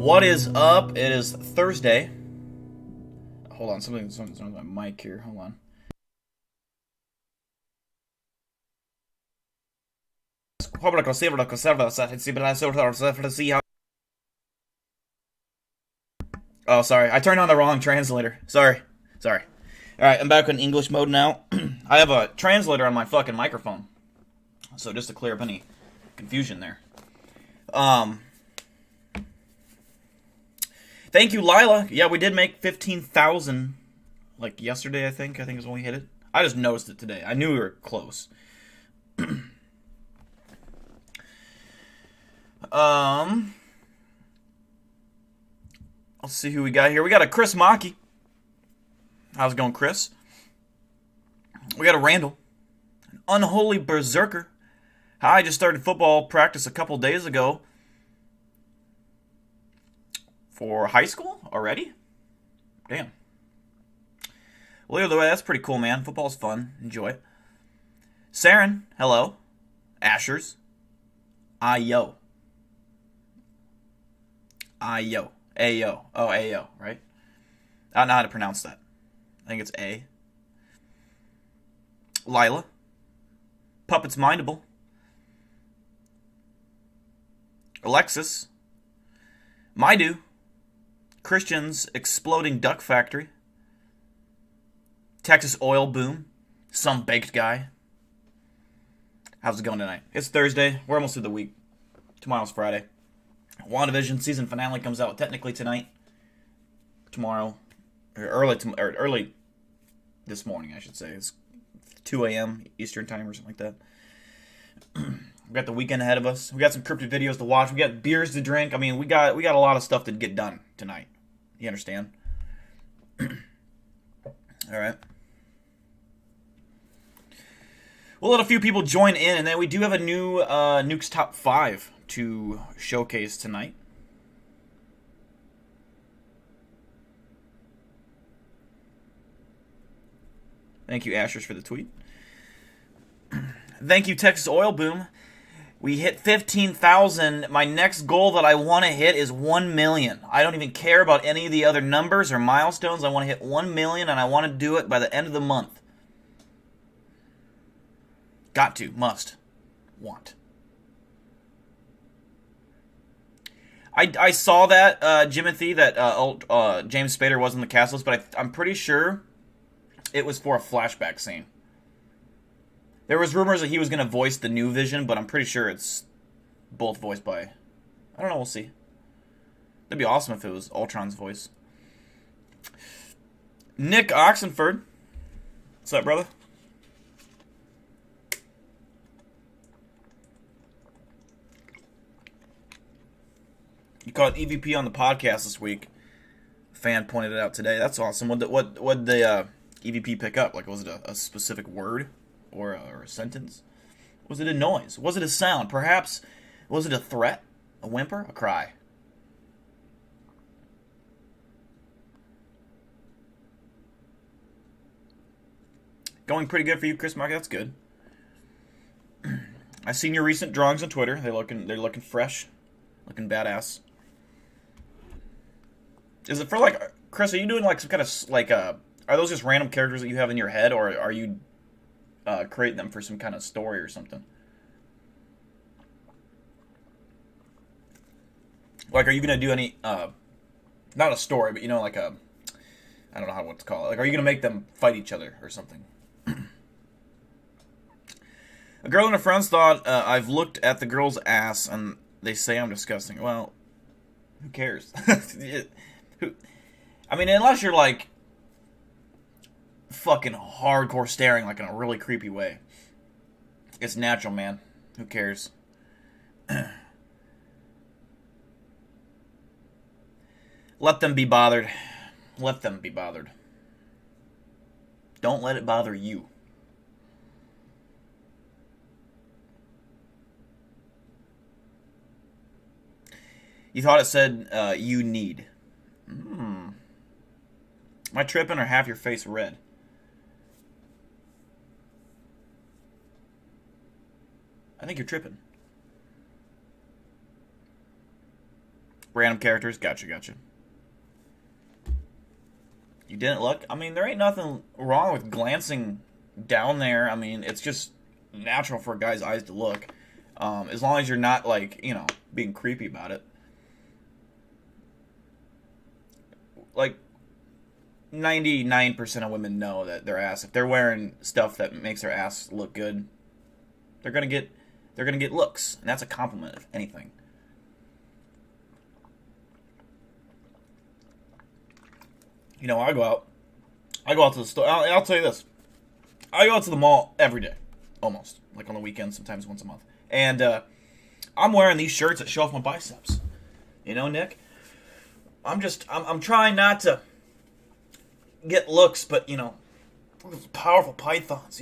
What is up? It is Thursday. Hold on, something's on my mic here. Hold on. Oh, sorry. I turned on the wrong translator. Sorry. Alright, I'm back in English mode now. I have a translator on my fucking microphone. So just to clear up any confusion there. Thank you, Lila. Yeah, we did make 15,000 like yesterday, I think. I think is when we hit it. I just noticed it today. I knew we were close. Let's see who we got here. We got a Chris Maki. How's it going, Chris? We got a Randall. An unholy berserker. Hi, I just started football practice a couple days ago. For high school already? Damn. Well, either way, that's pretty cool, man. Football's fun. Enjoy it. Saren, hello. Ashers. Ayo. Ayo. Ayo. Oh, Ayo, right? I don't know how to pronounce that. I think it's A. Lila. Puppets Mindable. Alexis. Maidu. Christian's Exploding Duck Factory. Texas Oil Boom. Some baked guy. How's it going tonight? It's Thursday. We're almost through the week. Tomorrow's Friday. WandaVision season finale comes out technically tonight. Tomorrow. Or early this morning, I should say. It's 2 a.m. Eastern time or something like that. We got the weekend ahead of us. We got some cryptid videos to watch. We got beers to drink. I mean, we got a lot of stuff to get done tonight. You understand? All right. We'll let a few people join in, and then we do have a new Nuke's Top 5 to showcase tonight. Thank you, Ashers, for the tweet. Thank you, Texas Oil Boom. We hit 15,000. My next goal that I want to hit is 1 million. I don't even care about any of the other numbers or milestones. I want to hit 1 million, and I want to do it by the end of the month. Got to. Must. Want. I saw that, Jimothy, that James Spader was in the cast list, but I'm pretty sure it was for a flashback scene. There was rumors that he was going to voice the new Vision, but I'm pretty sure it's both voiced by... I don't know, we'll see. That'd be awesome if it was Ultron's voice. Nick Oxenford. What's up, brother? You caught EVP on the podcast this week. A fan pointed it out today. That's awesome. What the EVP pick up? Like, was it a specific word? Or a sentence? Was it a noise? Was it a sound? Perhaps, was it a threat? A whimper? A cry? Going pretty good for you, Chris Mark. That's good. I've seen your recent drawings on Twitter. They're looking fresh, looking badass. Is it for like Chris? Are you doing like some kind of like are those just random characters that you have in your head, or are you create them for some kind of story or something? Like, are you gonna do any not a story, but like I don't know what to call it. Like, are you gonna make them fight each other or something? A girl and her friends thought I've looked at the girl's ass and they say I'm disgusting. Well, who cares? I mean, unless you're like fucking hardcore staring, like in a really creepy way. It's natural, man. Who cares? Let them be bothered. Let them be bothered. Don't let it bother you. You thought it said you need. Am I tripping or half your face red? I think you're tripping. Random characters. Gotcha. You didn't look? I mean, there ain't nothing wrong with glancing down there. I mean, it's just natural for a guy's eyes to look. As long as you're not, like, being creepy about it. Like, 99% of women know that their ass, if they're wearing stuff that makes their ass look good, they're gonna get looks, and that's a compliment if anything. I go out to the store. I'll tell you this, I go out to the mall every day, almost, like on the weekends, sometimes once a month, and I'm wearing these shirts that show off my biceps. Nick, I'm trying not to get looks, but those powerful pythons,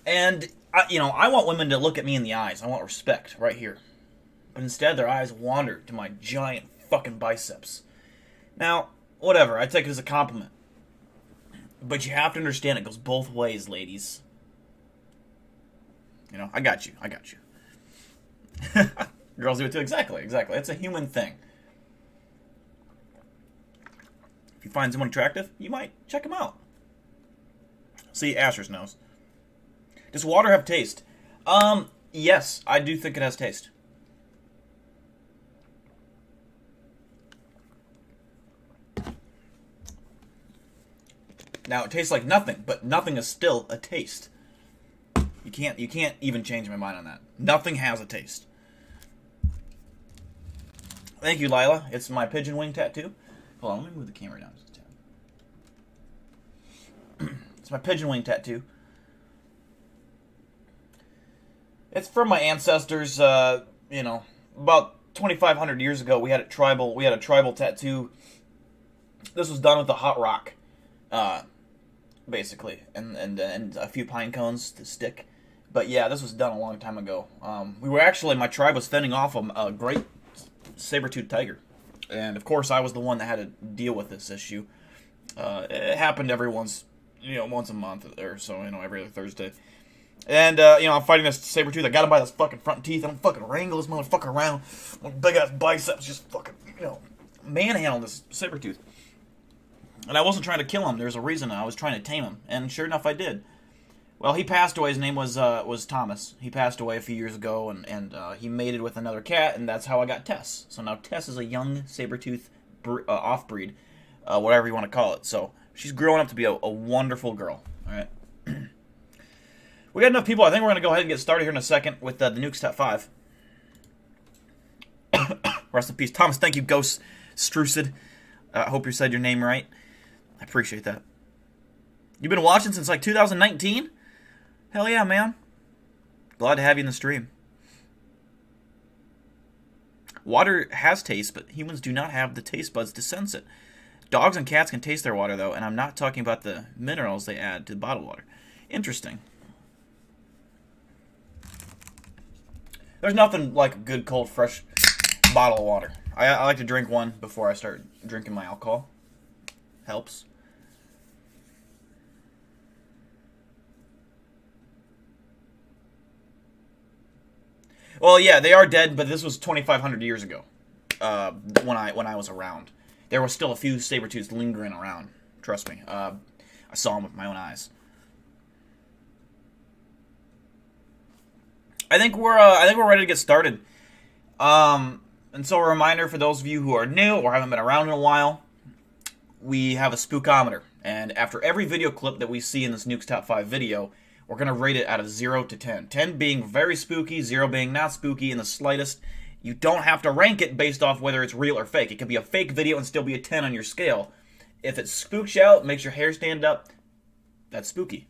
and I want women to look at me in the eyes. I want respect right here, but instead their eyes wander to my giant fucking biceps. Now, whatever, I take it as a compliment, but you have to understand it goes both ways, ladies. I got you. Girls do it too. Exactly. It's a human thing. If you find someone attractive, you might check them out. See, Asher's nose. Does water have taste? Yes, I do think it has taste. Now, it tastes like nothing, but nothing is still a taste. You can't even change my mind on that. Nothing has a taste. Thank you, Lila. It's my pigeon wing tattoo. Hold on, let me move the camera down just a tad. It's my pigeon wing tattoo. It's from my ancestors. About 2,500 years ago, we had a tribal tattoo. This was done with a hot rock, basically, and a few pine cones to stick. But yeah, this was done a long time ago. My tribe was fending off a great saber-toothed tiger. And, of course, I was the one that had to deal with this issue. It happened once a month or so, every other Thursday. And, I'm fighting this saber-tooth. I got him by his fucking front teeth. I'm fucking wrangle this motherfucker around. Big-ass biceps, just fucking, manhandle this saber-tooth. And I wasn't trying to kill him. There's a reason. I was trying to tame him. And sure enough, I did. Well, he passed away. His name was Thomas. He passed away a few years ago, and he mated with another cat, and that's how I got Tess. So now Tess is a young saber-tooth off-breed, whatever you want to call it. So she's growing up to be a wonderful girl. All right. We got enough people. I think we're going to go ahead and get started here in a second with the Nukes Top 5. Rest in peace. Thomas, thank you, Ghost Strucid. I hope you said your name right. I appreciate that. You've been watching since like 2019? Hell yeah, man. Glad to have you in the stream. Water has taste, but humans do not have the taste buds to sense it. Dogs and cats can taste their water, though, and I'm not talking about the minerals they add to bottled water. Interesting. There's nothing like a good, cold, fresh bottle of water. I like to drink one before I start drinking my alcohol. Helps. Well, yeah, they are dead, but this was 2,500 years ago. When I was around, there were still a few saber-tooths lingering around. Trust me, I saw them with my own eyes. I think we're ready to get started. And so a reminder for those of you who are new or haven't been around in a while, we have a spookometer, and after every video clip that we see in this Nukes Top 5 video, we're going to rate it out of 0 to 10. 10 being very spooky, 0 being not spooky in the slightest. You don't have to rank it based off whether it's real or fake. It could be a fake video and still be a 10 on your scale. If it spooks you out, makes your hair stand up, that's spooky.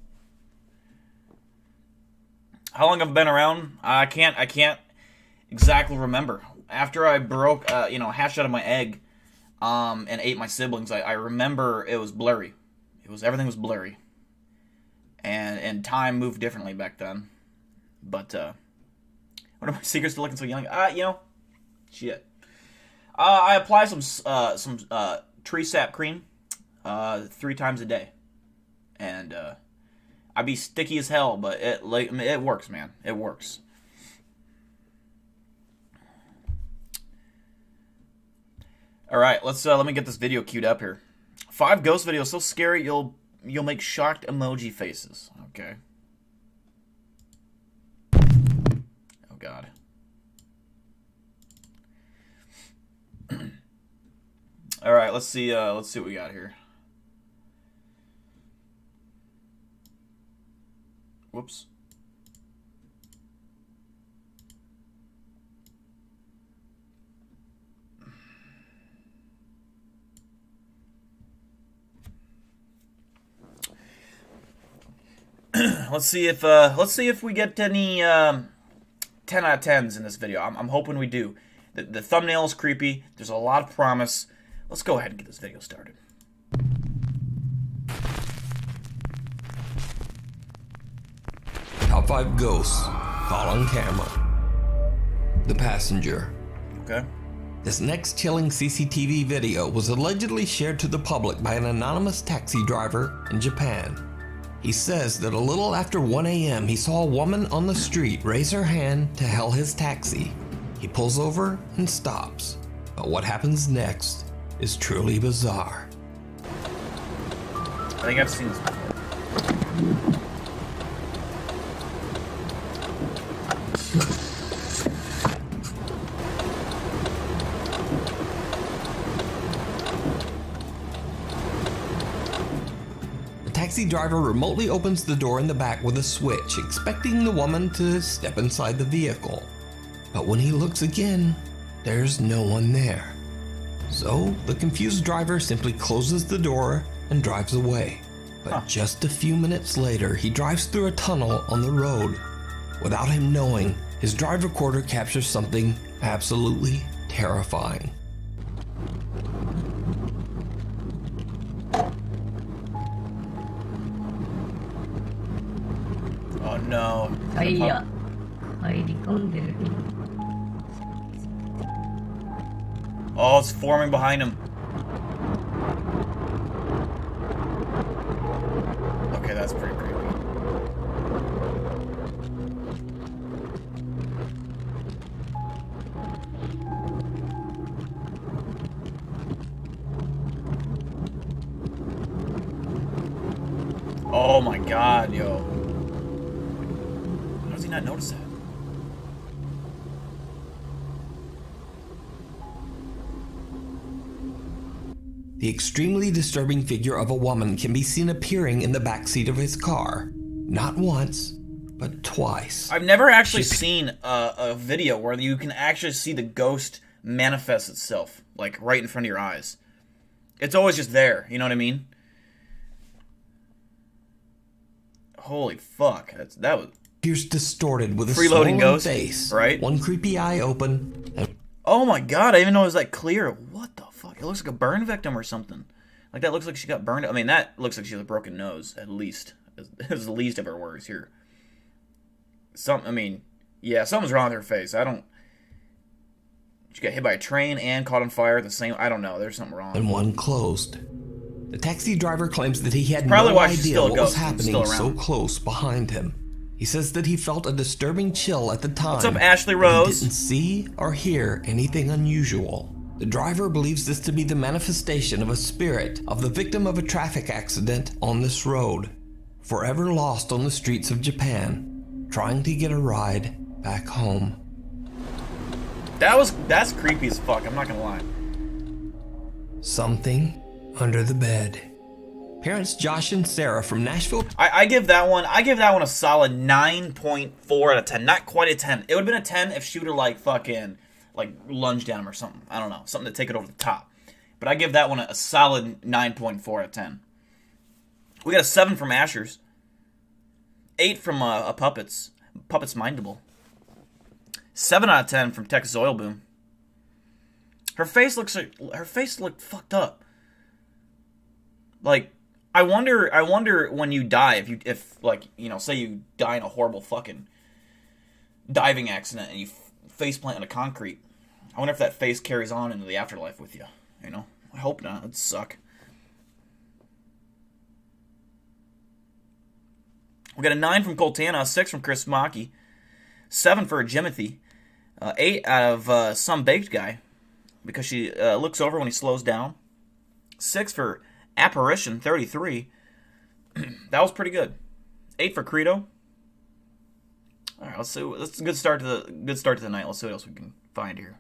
How long have I been around? I can't exactly remember. After I broke, hatched out of my egg, and ate my siblings, I remember it was blurry. Everything was blurry. And time moved differently back then. But, what are my secrets to looking so young? Shit. I apply some tree sap cream, 3 times a day. And, I be sticky as hell, but it works, man. It works. All right, let me get this video queued up here. 5 ghost videos so scary you'll make shocked emoji faces. Okay. Oh God. All right, let's see what we got here. Whoops. Let's see if we get any 10 out of 10s in this video. I'm hoping we do. The thumbnail is creepy. There's a lot of promise. Let's go ahead and get this video started. Top 5 ghosts caught on camera. The passenger. Okay. This next chilling CCTV video was allegedly shared to the public by an anonymous taxi driver in Japan. He says that a little after 1 a.m. he saw a woman on the street raise her hand to hail his taxi. He pulls over and stops. But what happens next is truly bizarre. I think I've seen this before. The taxi driver remotely opens the door in the back with a switch, expecting the woman to step inside the vehicle. But when he looks again, there's no one there. So the confused driver simply closes the door and drives away. But just a few minutes later, he drives through a tunnel on the road. Without him knowing, his drive recorder captures something absolutely terrifying. Oh no. Oh, it's forming behind him. Okay, that's pretty creepy. Oh my God, yo. How does he not notice that? The extremely disturbing figure of a woman can be seen appearing in the backseat of his car. Not once, but twice. I've never actually seen a video where you can actually see the ghost manifest itself, like right in front of your eyes. It's always just there, you know what I mean? Holy fuck, that was... Appears distorted with a freeloading ghost face, right? One creepy eye open. And oh my God, I didn't even know it was that clear. What the fuck? It looks like a burn victim or something. Like that looks like she got burned. I mean, that looks like she has a broken nose, at least. Is the least of her worries here. Yeah, something's wrong with her face. She got hit by a train and caught on fire at the same... I don't know, there's something wrong. And one closed. The taxi driver claims that he had probably no why she's idea still a what ghost was happening so close behind him. He says that he felt a disturbing chill at the time. What's up, Ashley Rose? He didn't see or hear anything unusual. The driver believes this to be the manifestation of a spirit of the victim of a traffic accident on this road, forever lost on the streets of Japan, trying to get a ride back home. That's creepy as fuck, I'm not gonna lie. Something under the bed. Parents Josh and Sarah from Nashville. I give that one a solid 9.4 out of 10. Not quite a 10. It would have been a 10 if she would have fucking lunged down him or something. I don't know. Something to take it over the top. But I give that one a solid 9.4 out of 10. We got a 7 from Asher's. 8 from Puppets Mindable. 7 out of 10 from Texas Oil Boom. Her face looked fucked up. I wonder when you die, if say you die in a horrible fucking diving accident and you face plant on the concrete. I wonder if that face carries on into the afterlife with you. I hope not. It'd suck. We got a 9 from Coltana, a 6 from Chris Maki, 7 for Jimothy, 8 out of Some Baked Guy, because she looks over when he slows down. 6 for Apparition, 33. That was pretty good. 8 for Credo. All right, let's see. That's a good start to the night. Let's see what else we can find here.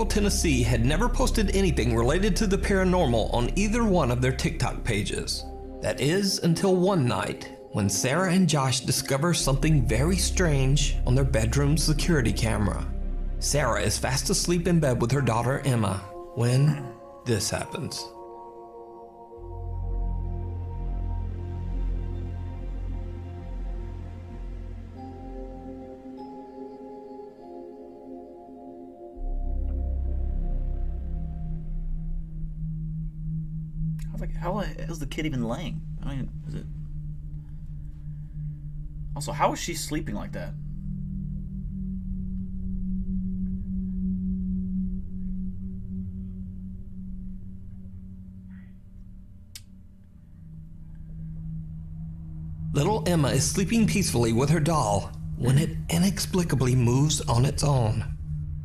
Tennessee had never posted anything related to the paranormal on either one of their TikTok pages. That is until one night when Sarah and Josh discover something very strange on their bedroom security camera. Sarah is fast asleep in bed with her daughter Emma when this happens. I was like, how is the kid even laying? I mean, is it? Also, how is she sleeping like that? Little Emma is sleeping peacefully with her doll when it inexplicably moves on its own.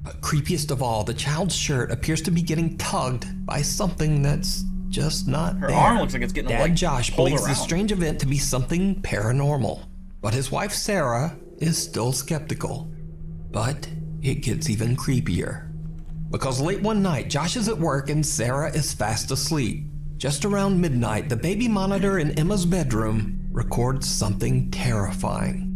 But creepiest of all, the child's shirt appears to be getting tugged by something that's just not Her there. arm looks like it's getting Dad Josh pulled believes around. the strange event to be something paranormal, but his wife Sarah is still skeptical. But it gets even creepier. Because late one night, Josh is at work and Sarah is fast asleep. Just around midnight, the baby monitor in Emma's bedroom records something terrifying.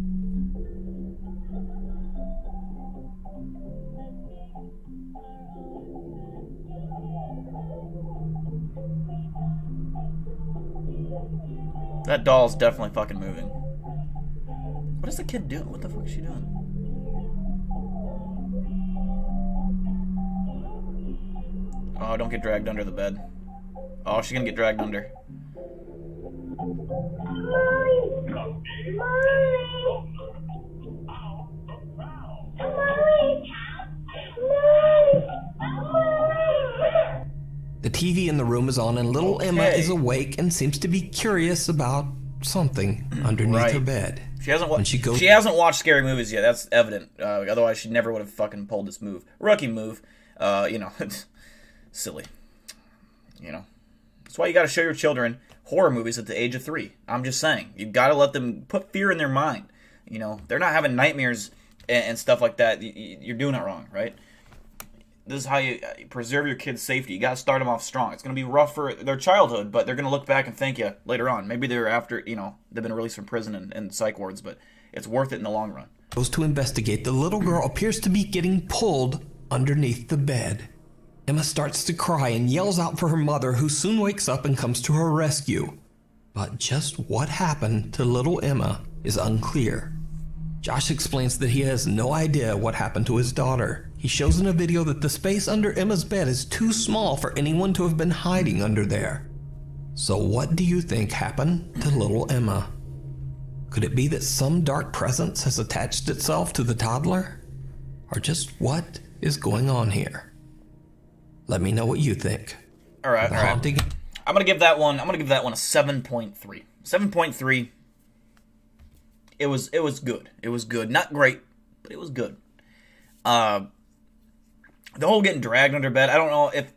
That doll's definitely fucking moving. What is the kid doing? What the fuck is she doing? Oh, don't get dragged under the bed. Oh, she's gonna get dragged under. The TV in the room is on and little Emma Okay. is awake and seems to be curious about something underneath her bed. She hasn't When she goes- she hasn't watched scary movies yet. That's evident. Otherwise, she never would have fucking pulled this move. Rookie move. It's silly. You know, that's why you got to show your children horror movies at the age of 3. I'm just saying, you got to let them put fear in their mind. You know, they're not having nightmares and stuff like that. You're doing it wrong, right? This is how you preserve your kids' safety. You got to start them off strong. It's going to be rough for their childhood, but they're going to look back and thank you later on. Maybe they're after, they've been released from prison and psych wards, but it's worth it in the long run. Goes to investigate, the little girl appears to be getting pulled underneath the bed. Emma starts to cry and yells out for her mother, who soon wakes up and comes to her rescue. But just what happened to little Emma is unclear. Josh explains that he has no idea what happened to his daughter. He shows in a video that the space under Emma's bed is too small for anyone to have been hiding under there. So what do you think happened to little Emma? Could it be that some dark presence has attached itself to the toddler? Or just what is going on here? Let me know what you think. All right. Haunting. I'm gonna give that one a 7.3. 7.3. It was good. It was good. Not great, but it was good. The whole getting dragged under bed. I don't know if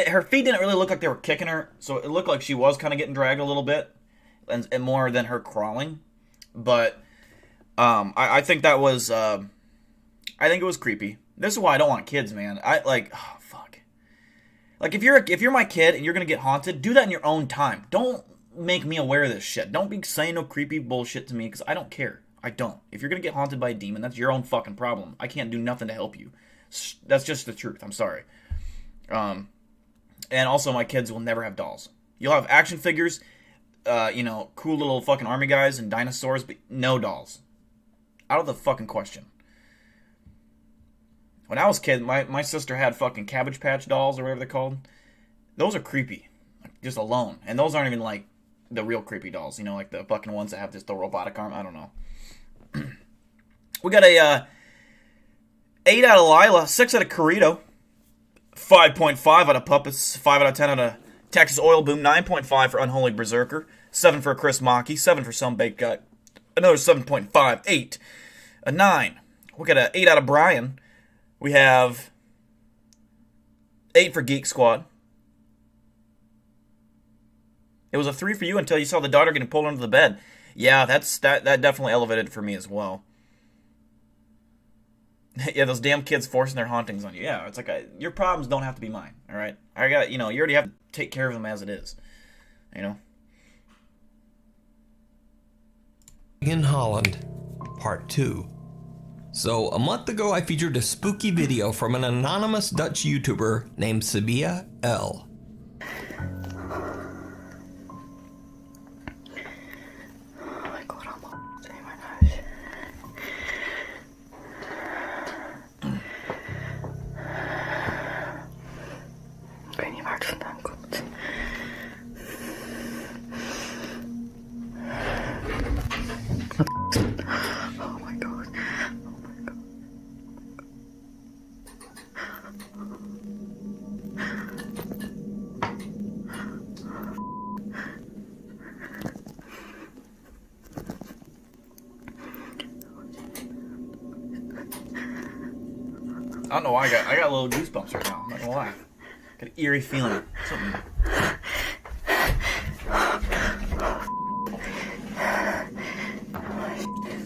her feet didn't really look like they were kicking her, so it looked like she was kind of getting dragged a little bit, and more than her crawling. But I think that was I think it was creepy. This is why I don't want kids, man. Fuck. Like if you're my kid and you're gonna get haunted, do that in your own time. Don't make me aware of this shit. Don't be saying no creepy bullshit to me because I don't care. I don't. If you're gonna get haunted by a demon, that's your own fucking problem. I can't do nothing to help you. That's just the truth. I'm sorry. And also, my kids will never have dolls. You'll have action figures, cool little fucking army guys and dinosaurs, but no dolls. Out of the fucking question. When I was a kid, my sister had fucking Cabbage Patch dolls or whatever they're called. Those are creepy, just alone. And those aren't even like the real creepy dolls, like the fucking ones that have just the robotic arm. I don't know. We got a 8 out of Lila, 6 out of Corrido, 5.5 out of Puppets, 5 out of 10 out of Texas Oil Boom, 9.5 for Unholy Berserker, 7 for Chris Maki, 7 for Some Baked Gut, another 7.5, 8, a 9. We got a 8 out of Brian. We have 8 for Geek Squad. It was a 3 for you until you saw the daughter getting pulled under the bed. Yeah, that definitely elevated for me as well. Yeah, those damn kids forcing their hauntings on you. Yeah, it's like, your problems don't have to be mine, all right? You already have to take care of them as it is, you know? In Holland, Part 2. So, a month ago I featured a spooky video from an anonymous Dutch YouTuber named Sabia Elle. I don't know why I got a little goosebumps right now. I'm not gonna lie. Got an eerie feeling. Something.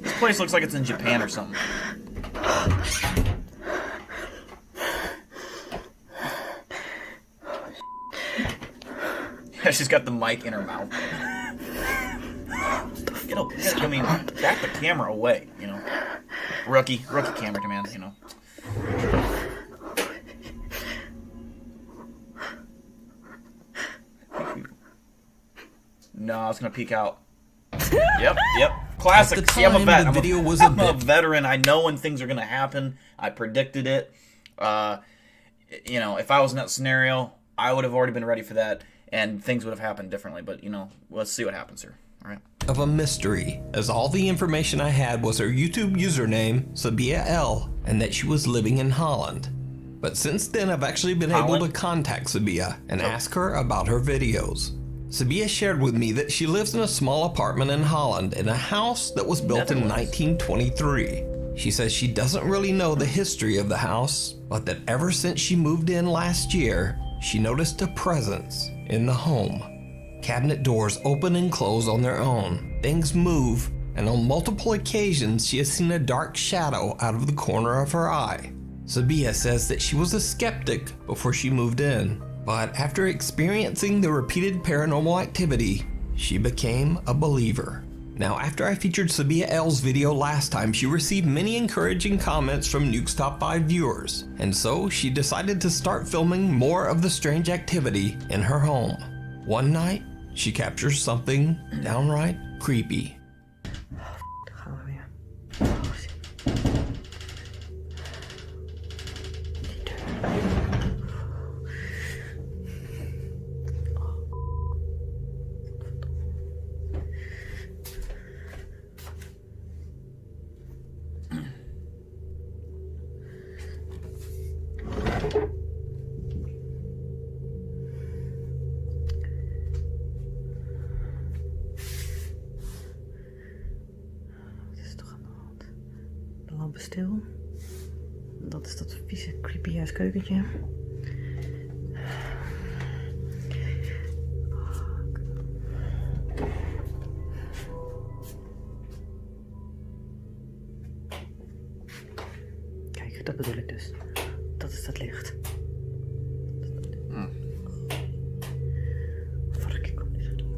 This place looks like it's in Japan or something. Yeah, she's got the mic in her mouth. Back the camera away, you know. Rookie camera command, you know. No, I was gonna peek out. Yep. Classic. See, I'm a vet. I'm a veteran. I know when things are gonna happen. I predicted it. If I was in that scenario, I would have already been ready for that, and things would have happened differently. But let's see what happens here. All right. Of a mystery, as all the information I had was her YouTube username, Sabia Elle, and that she was living in Holland. But since then, I've actually been able to contact Sabia and ask her about her videos. Sabia shared with me that she lives in a small apartment in Holland in a house that was built in 1923. She says she doesn't really know the history of the house, but that ever since she moved in last year, she noticed a presence in the home. Cabinet doors open and close on their own. Things move, and on multiple occasions she has seen a dark shadow out of the corner of her eye. Sabia says that she was a skeptic before she moved in, but after experiencing the repeated paranormal activity, she became a believer. Now, after I featured Sabia Elle's video last time, she received many encouraging comments from Nuke's Top 5 viewers, and so she decided to start filming more of the strange activity in her home. One night, she captures something downright creepy. Stil. Dat is dat vieze, creepy ass keukentje. Kijk, dat bedoel ik dus. Dat is dat licht.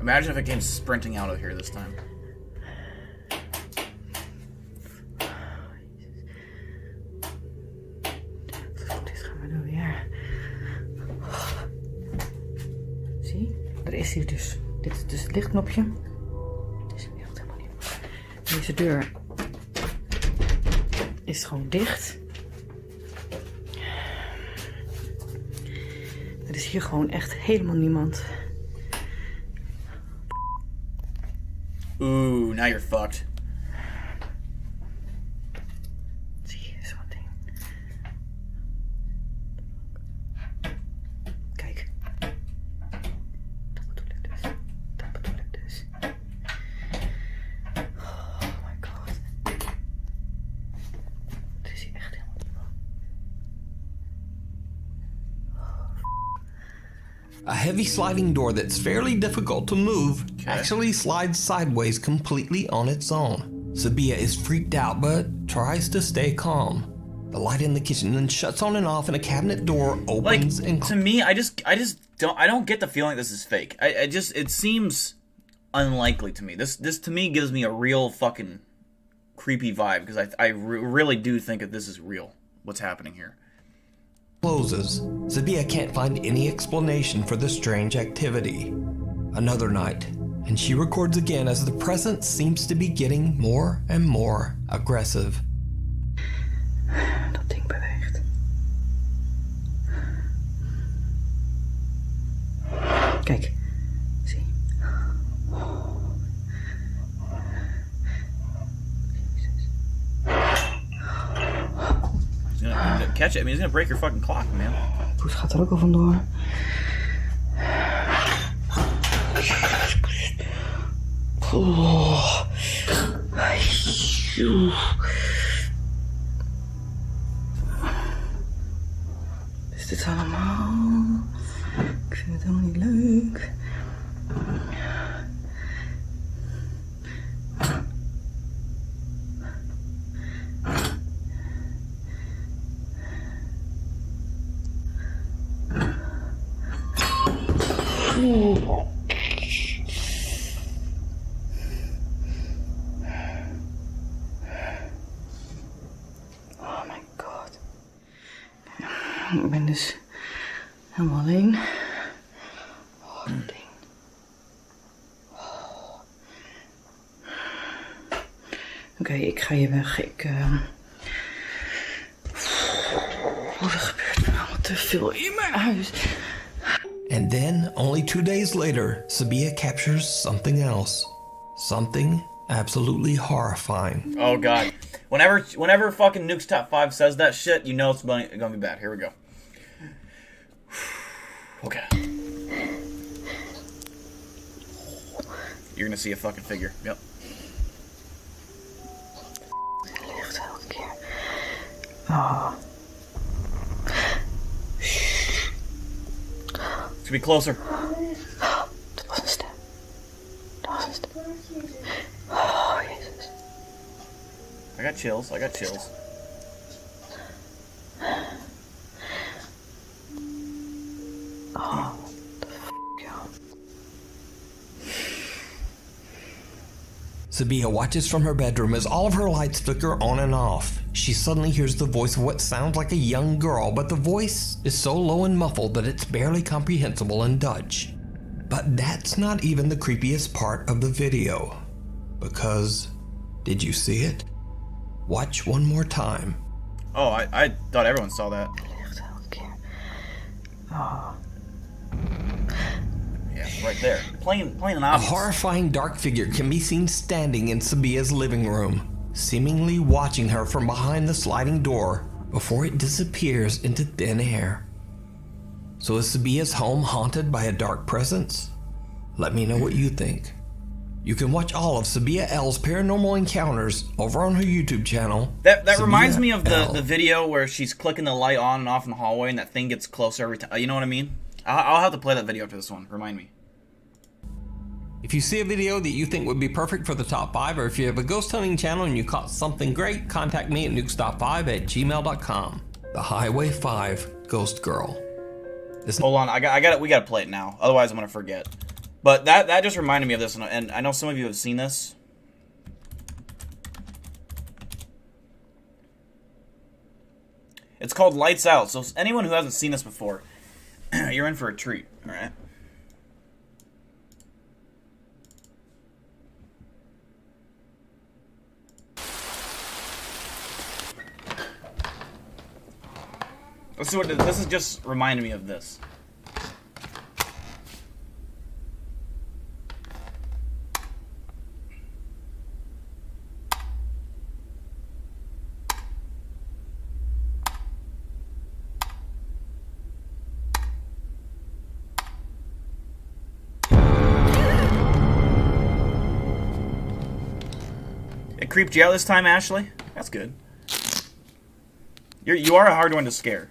Imagine if it came sprinting out of here this time. Er is hier dus. Dit is dus het lichtknopje. Het is echt helemaal niet. Deze deur is gewoon dicht. Er is hier gewoon echt helemaal niemand. Ooh, now you're fucked. Zie je zo'n ding? Kijk. Dat bedoel ik dus. Oh my god. Er is hier echt helemaal niemand. A heavy sliding door that's fairly difficult to move Okay. actually slides sideways completely on its own. Sabia is freaked out but tries to stay calm. The light in the kitchen then shuts on and off, and a cabinet door Like, opens and to me, I don't get the feeling this is fake. It seems unlikely to me. This to me gives me a real fucking creepy vibe, because I really do think that this is real, what's happening here. closes. Sabia can't find any explanation for the strange activity. Another night, and she records again as the presence seems to be getting more and more aggressive. Dat ding beweegt. Kijk. Zie. He's gonna catch it. I mean, he's gonna break your fucking clock, man. Poes gaat er ook al vandoor. Oh. Is dit allemaal? Ik vind het helemaal niet leuk. Oh my god. Ik ben dus helemaal alleen. Oh, dat ding. Oh. Oké, ik ga hier weg. Oh, er gebeurt me allemaal te veel in mijn huis. And then, only 2 days later, Sabia captures something else. Something absolutely horrifying. Oh god. Whenever fucking Nuke's Top 5 says that shit, you know it's gonna be bad. Here we go. Okay. You're gonna see a fucking figure. Yep. Licht elke keer. Oh. It's gonna be closer. Dat was een stem. Dat was een stem. Oh, Jezus. I got chills. Oh, what the f***, y'all. Sabia watches from her bedroom as all of her lights flicker on and off. She suddenly hears the voice of what sounds like a young girl, but the voice is so low and muffled that it's barely comprehensible in Dutch. But that's not even the creepiest part of the video. Because, did you see it? Watch one more time. Oh, I thought everyone saw that. Licht elke keer. Oh. Yeah, right there. Plain and A obvious. horrifying dark figure can be seen standing in Sabia's living room, seemingly watching her from behind the sliding door before it disappears into thin air. So is Sabia's home haunted by a dark presence? Let me know what you think. You can watch all of Sabia Elle's paranormal encounters over on her YouTube channel. That Sabia reminds me of Elle. the video where she's clicking the light on and off in the hallway and that thing gets closer every time. You know what I mean? I'll have to play that video after this one. Remind me. If you see a video that you think would be perfect for the top 5, or if you have a ghost hunting channel and you caught something great, contact me at nukestop5@gmail.com. The Highway 5 Ghost Girl. Hold on, I got it. We gotta play it now. Otherwise, I'm gonna forget. But that just reminded me of this, and I know some of you have seen this. It's called Lights Out. So anyone who hasn't seen this before, you're in for a treat. All right. Let's see what this is. Just reminding me of this. It creeped you out this time, Ashley? That's good. You are a hard one to scare.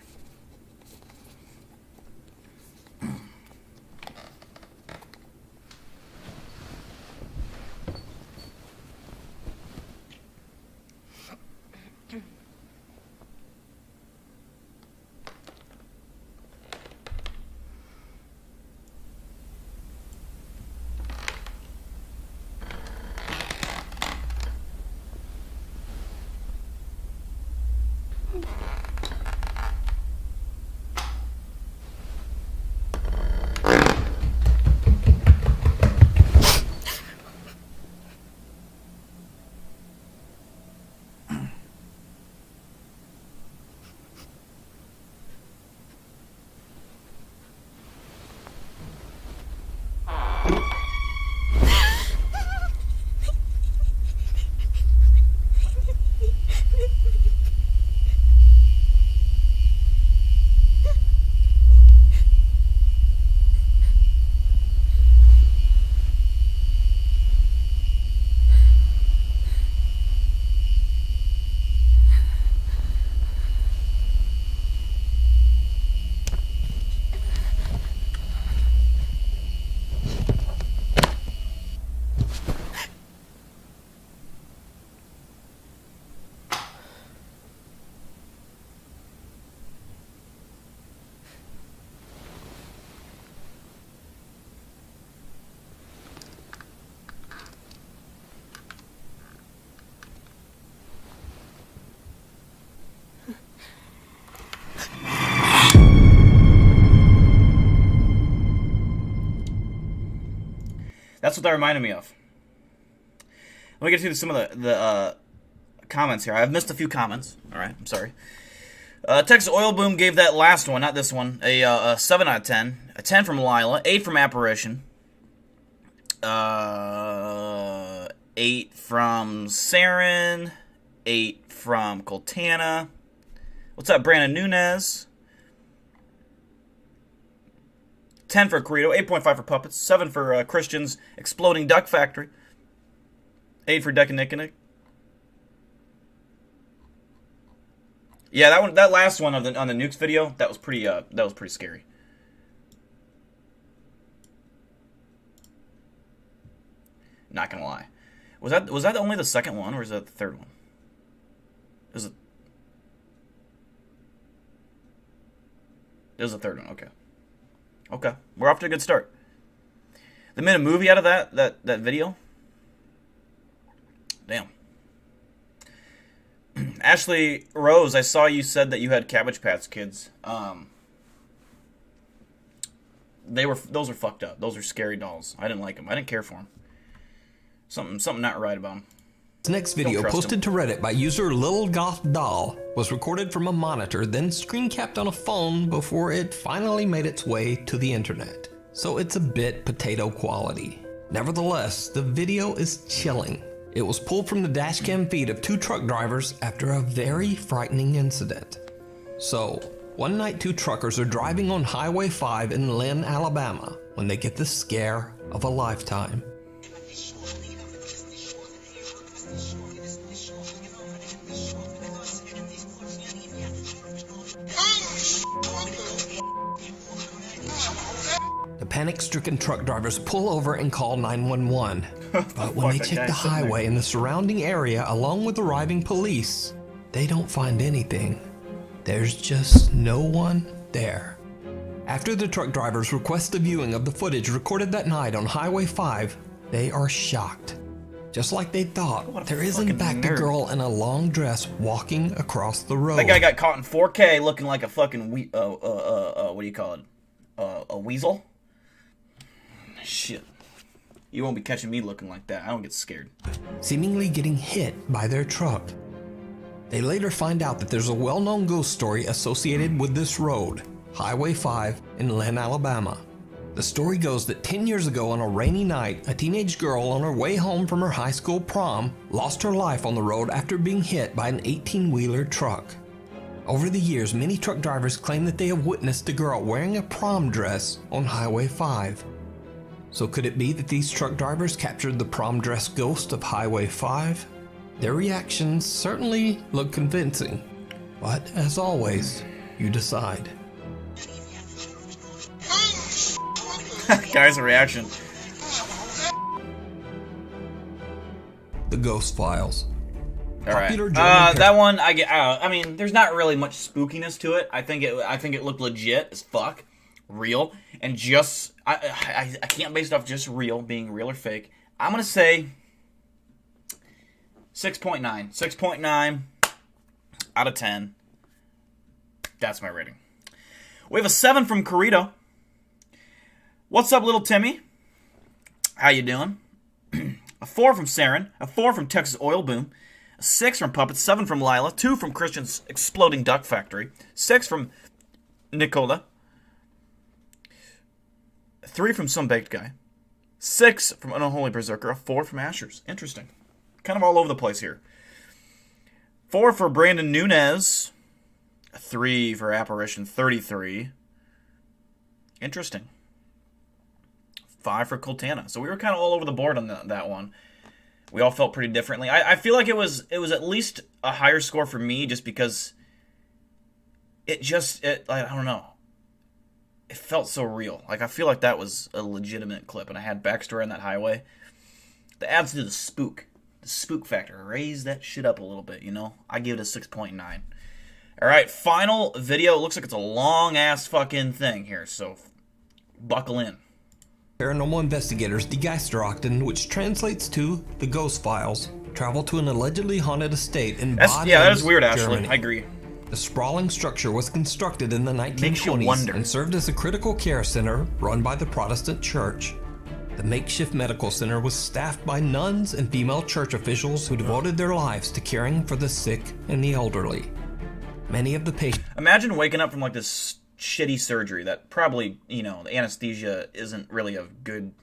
That's what that reminded me of. Let me get to some of the comments here. I've missed a few comments. All right, I'm sorry. Texas Oil Boom gave that last one, not this one, a 7 out of 10. A 10 from Lila, 8 from Apparition, 8 from Saren, 8 from Coltana. What's up, Brandon Nunez? 10 for Corrido, 8.5 for Puppets, 7 for Christian's Exploding Duck Factory, 8 for Decanic. Yeah, that last one on the nukes video, that was pretty scary. Not gonna lie, was that only the second one, or is that the third one? It was the third one. Okay, we're off to a good start. They made a movie out of that video. Damn. Ashley Rose, I saw you said that you had Cabbage Patch Kids. Those were fucked up. Those are scary dolls. I didn't like them. I didn't care for them. Something not right about them. This next video, posted to Reddit by user Lil Goth Doll, was recorded from a monitor, then screen capped on a phone before it finally made its way to the internet. So it's a bit potato quality. Nevertheless, the video is chilling. It was pulled from the dashcam feed of 2 truck drivers after a very frightening incident. So, one night 2 truckers are driving on Highway 5 in Lynn, Alabama, when they get the scare of a lifetime. The panic-stricken truck drivers pull over and call 911. But when they check the highway and the surrounding area along with arriving police, they don't find anything. There's just no one there. After the truck drivers request a viewing of the footage recorded that night on Highway 5, they are shocked. Just like they thought, there is in fact a girl in a long dress walking across the road. That guy got caught in 4K looking like a fucking what do you call it? A weasel? Shit. You won't be catching me looking like that. I don't get scared. Seemingly getting hit by their truck. They later find out that there's a well-known ghost story associated with this road, Highway 5 in Lynn, Alabama. The story goes that 10 years ago on a rainy night, a teenage girl on her way home from her high school prom lost her life on the road after being hit by an 18-wheeler truck. Over the years, many truck drivers claim that they have witnessed a girl wearing a prom dress on Highway 5. So could it be that these truck drivers captured the prom dress ghost of Highway 5? Their reactions certainly look convincing, but as always, you decide. Guy's reaction. The Ghost Files. All right. That one I get. I mean, there's not really much spookiness to it. I think it looked legit as fuck, real, and just I can't base it off just being real or fake. I'm gonna say 6.9. 6.9 out of 10. That's my rating. We have a 7 from Corrido. What's up, little Timmy? How you doing? A 4 from Saren, a 4 from Texas Oil Boom, a 6 from Puppets, 7 from Lila, 2 from Christian's Exploding Duck Factory, 6 from Nicola, 3 from Some Baked Guy, 6 from An Unholy Berserker, a 4 from Asher's. Interesting. Kind of all over the place here. 4 for Brandon Nunez, a 3 for Apparition 33. Interesting. 5 for Coltana. So we were kind of all over the board on that one. We all felt pretty differently. I feel like it was at least a higher score for me just because I don't know. It felt so real. Like, I feel like that was a legitimate clip, and I had backstory on that highway. The adds to the spook factor. Raise that shit up a little bit, you know? I give it a 6.9. All right, final video. It looks like it's a long-ass fucking thing here, so buckle in. Paranormal investigators Die Geisterakten, which translates to The Ghost Files, travel to an allegedly haunted estate in Bad that is weird, Germany. Ashley. I agree. The sprawling structure was constructed in the 1920s and served as a critical care center run by the Protestant Church. The makeshift medical center was staffed by nuns and female church officials who devoted their lives to caring for the sick and the elderly. Many of the patients... Imagine waking up from like this shitty surgery that probably, you know, the anesthesia isn't really a good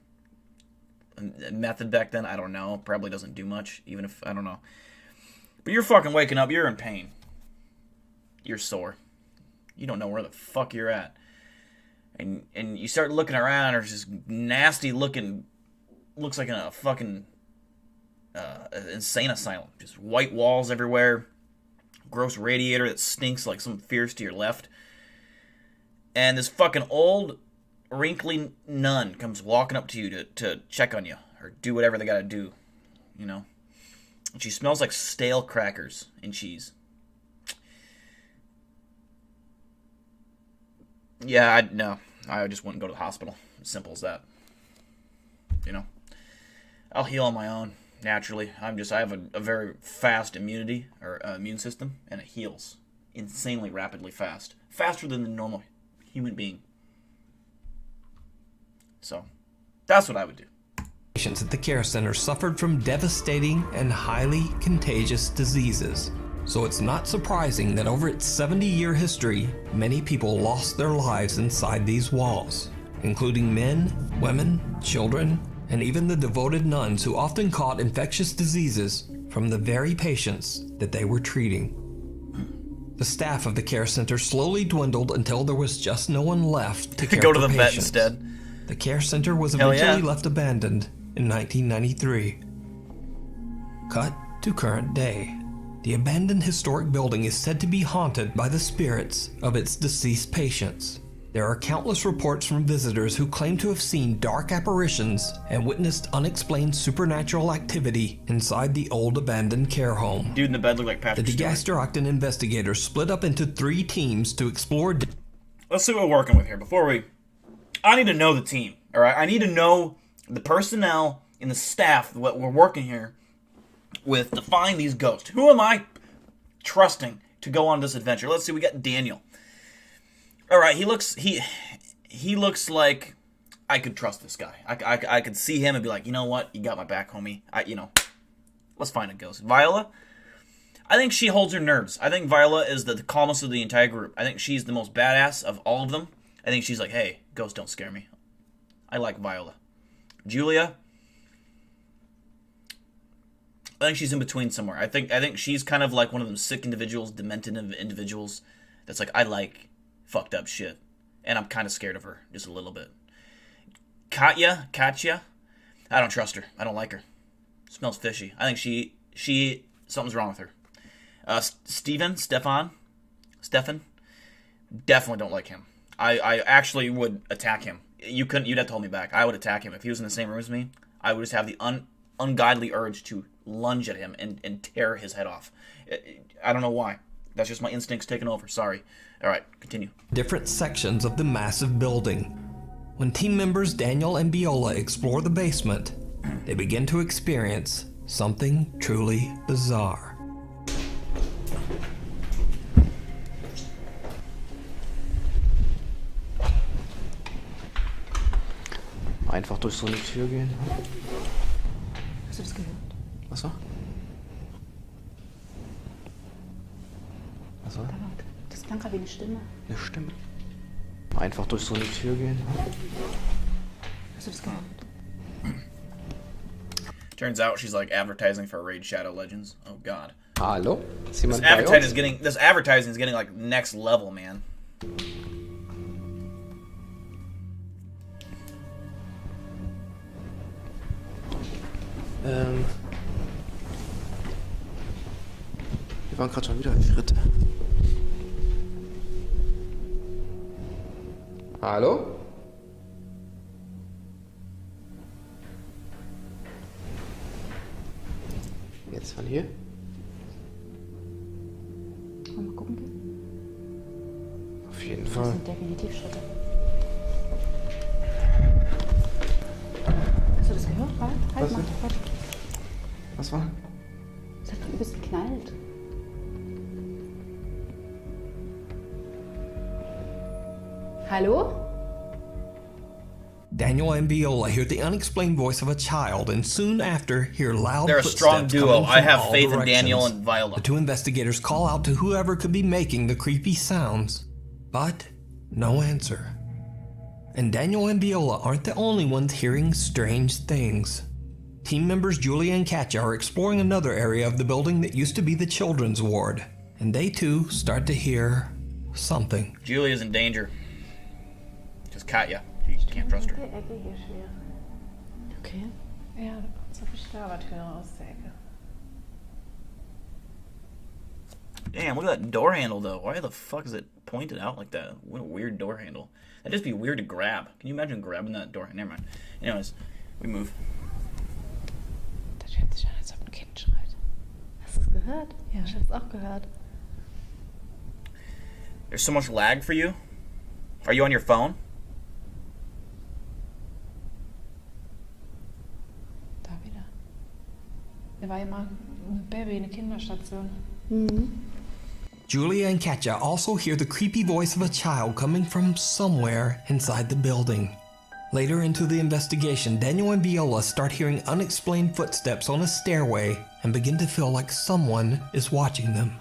method back then. I don't know. Probably doesn't do much, even if, I don't know. But you're fucking waking up, you're in pain. You're sore. You don't know where the fuck you're at. And you start looking around, there's this nasty looking, looks like a fucking insane asylum. Just white walls everywhere. Gross radiator that stinks like something fierce to your left. And this fucking old, wrinkly nun comes walking up to you to check on you. Or do whatever they gotta do. You know? And she smells like stale crackers and cheese. Yeah, I just wouldn't go to the hospital. Simple as that. You know? I'll heal on my own, naturally. I have a very fast immunity, or immune system, and it heals insanely rapidly fast. Faster than the normal human being. So, that's what I would do. Patients at the care center suffered from devastating and highly contagious diseases. So it's not surprising that over its 70-year history, many people lost their lives inside these walls, including men, women, children, and even the devoted nuns who often caught infectious diseases from the very patients that they were treating. The staff of the care center slowly dwindled until there was just no one left to care Go to for the vet patients. instead. The care center was Hell eventually yeah. left abandoned in 1993. Cut to current day. The abandoned historic building is said to be haunted by the spirits of its deceased patients. There are countless reports from visitors who claim to have seen dark apparitions and witnessed unexplained supernatural activity inside the old abandoned care home. Dude in the bed looked like Patrick The Stewart. DeGaster-Ogden investigators split up into 3 teams to explore... Let's see what we're working with here. I need to know the team, alright? I need to know the personnel and the staff what we're working here with to find these ghosts. Who am I trusting to go on this adventure? Let's see, we got Daniel. Alright, he looks like I could trust this guy. I could see him and be like, you know what? You got my back, homie. Let's find a ghost. Viola? I think she holds her nerves. I think Viola is the calmest of the entire group. I think she's the most badass of all of them. I think she's like, hey, ghosts don't scare me. I like Viola. Julia? I think she's in between somewhere. I think she's kind of like one of them sick individuals, demented individuals that's like, I like fucked up shit. And I'm kind of scared of her, just a little bit. Katya? I don't trust her. I don't like her. Smells fishy. I think she something's wrong with her. Stefan? Definitely don't like him. I actually would attack him. You'd have to hold me back. I would attack him. If he was in the same room as me, I would just have the ungodly urge to lunge at him and tear his head off. I don't know why. That's just my instincts taking over. Sorry. All right, continue. Different sections of the massive building. When team members Daniel and Viola explore the basement, they begin to experience something truly bizarre. Einfach durch so eine Tür gehen. Hast du das gehört? Was war? Was war? Da war, das klang gerade wie eine Stimme. Eine Stimme. Einfach durch so eine Tür gehen. Hast du das gehört? Turns out she's like advertising for Raid Shadow Legends. Oh god. Hallo? Ist jemand This bei advertising uns? this advertising is getting like next level, man. Wir waren gerade schon wieder in Schritte. Hallo? Jetzt von hier? Wollen wir mal gucken gehen? Auf jeden Das Fall. sind definitiv Schritte. Hast du das gehört? Halt Was mal. denn? Warte. Was war? Es hat übelst geknallt. Hallo? Daniel and Viola hear the unexplained voice of a child and soon after hear loud They're a footsteps strong duo. coming from I have all faith in directions. Daniel and Viola. The two investigators call out to whoever could be making the creepy sounds, but no answer. And Daniel and Viola aren't the only ones hearing strange things. Team members Julia and Katja are exploring another area of the building that used to be the children's ward, and they too start to hear something. Julia's in danger. Just Katja. You can't trust her. Die Ecke hier schwer. Okay. Ja, da kommt so viel Stabertüren aus der Ecke. Damn, look at that door handle, though. Why the fuck is it pointed out like that? What a weird door handle. That'd just be weird to grab. Can you imagine grabbing that door? Never mind. Anyways, we move. Das hört sich an, als ob ein Kind schreit. Hast du es gehört? Ja, ich hab's auch gehört. There's so much lag for you. Are you on your phone? Da wieder. Der war ja mal ein Baby in der Kinderstation. Julia and Katja also hear the creepy voice of a child coming from somewhere inside the building. Later into the investigation, Daniel and Viola start hearing unexplained footsteps on a stairway and begin to feel like someone is watching them.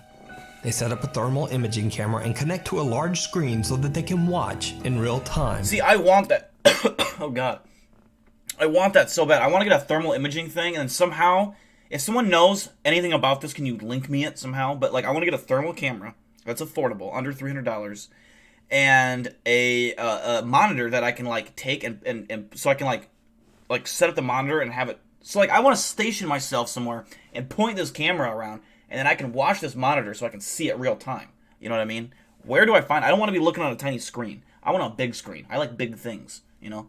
They set up a thermal imaging camera and connect to a large screen so that they can watch in real time. See, I want that. Oh, God. I want that so bad. I want to get a thermal imaging thing, and then somehow, if someone knows anything about this, can you link me it somehow? But, like, I want to get a thermal camera that's affordable, under $300, and a monitor that I can, like, take and so I can, like set up the monitor and have it. So, like, I want to station myself somewhere and point this camera around, and then I can watch this monitor so I can see it real time. You know what I mean? Where do I find? I don't want to be looking on a tiny screen. I want a big screen. I like big things, you know?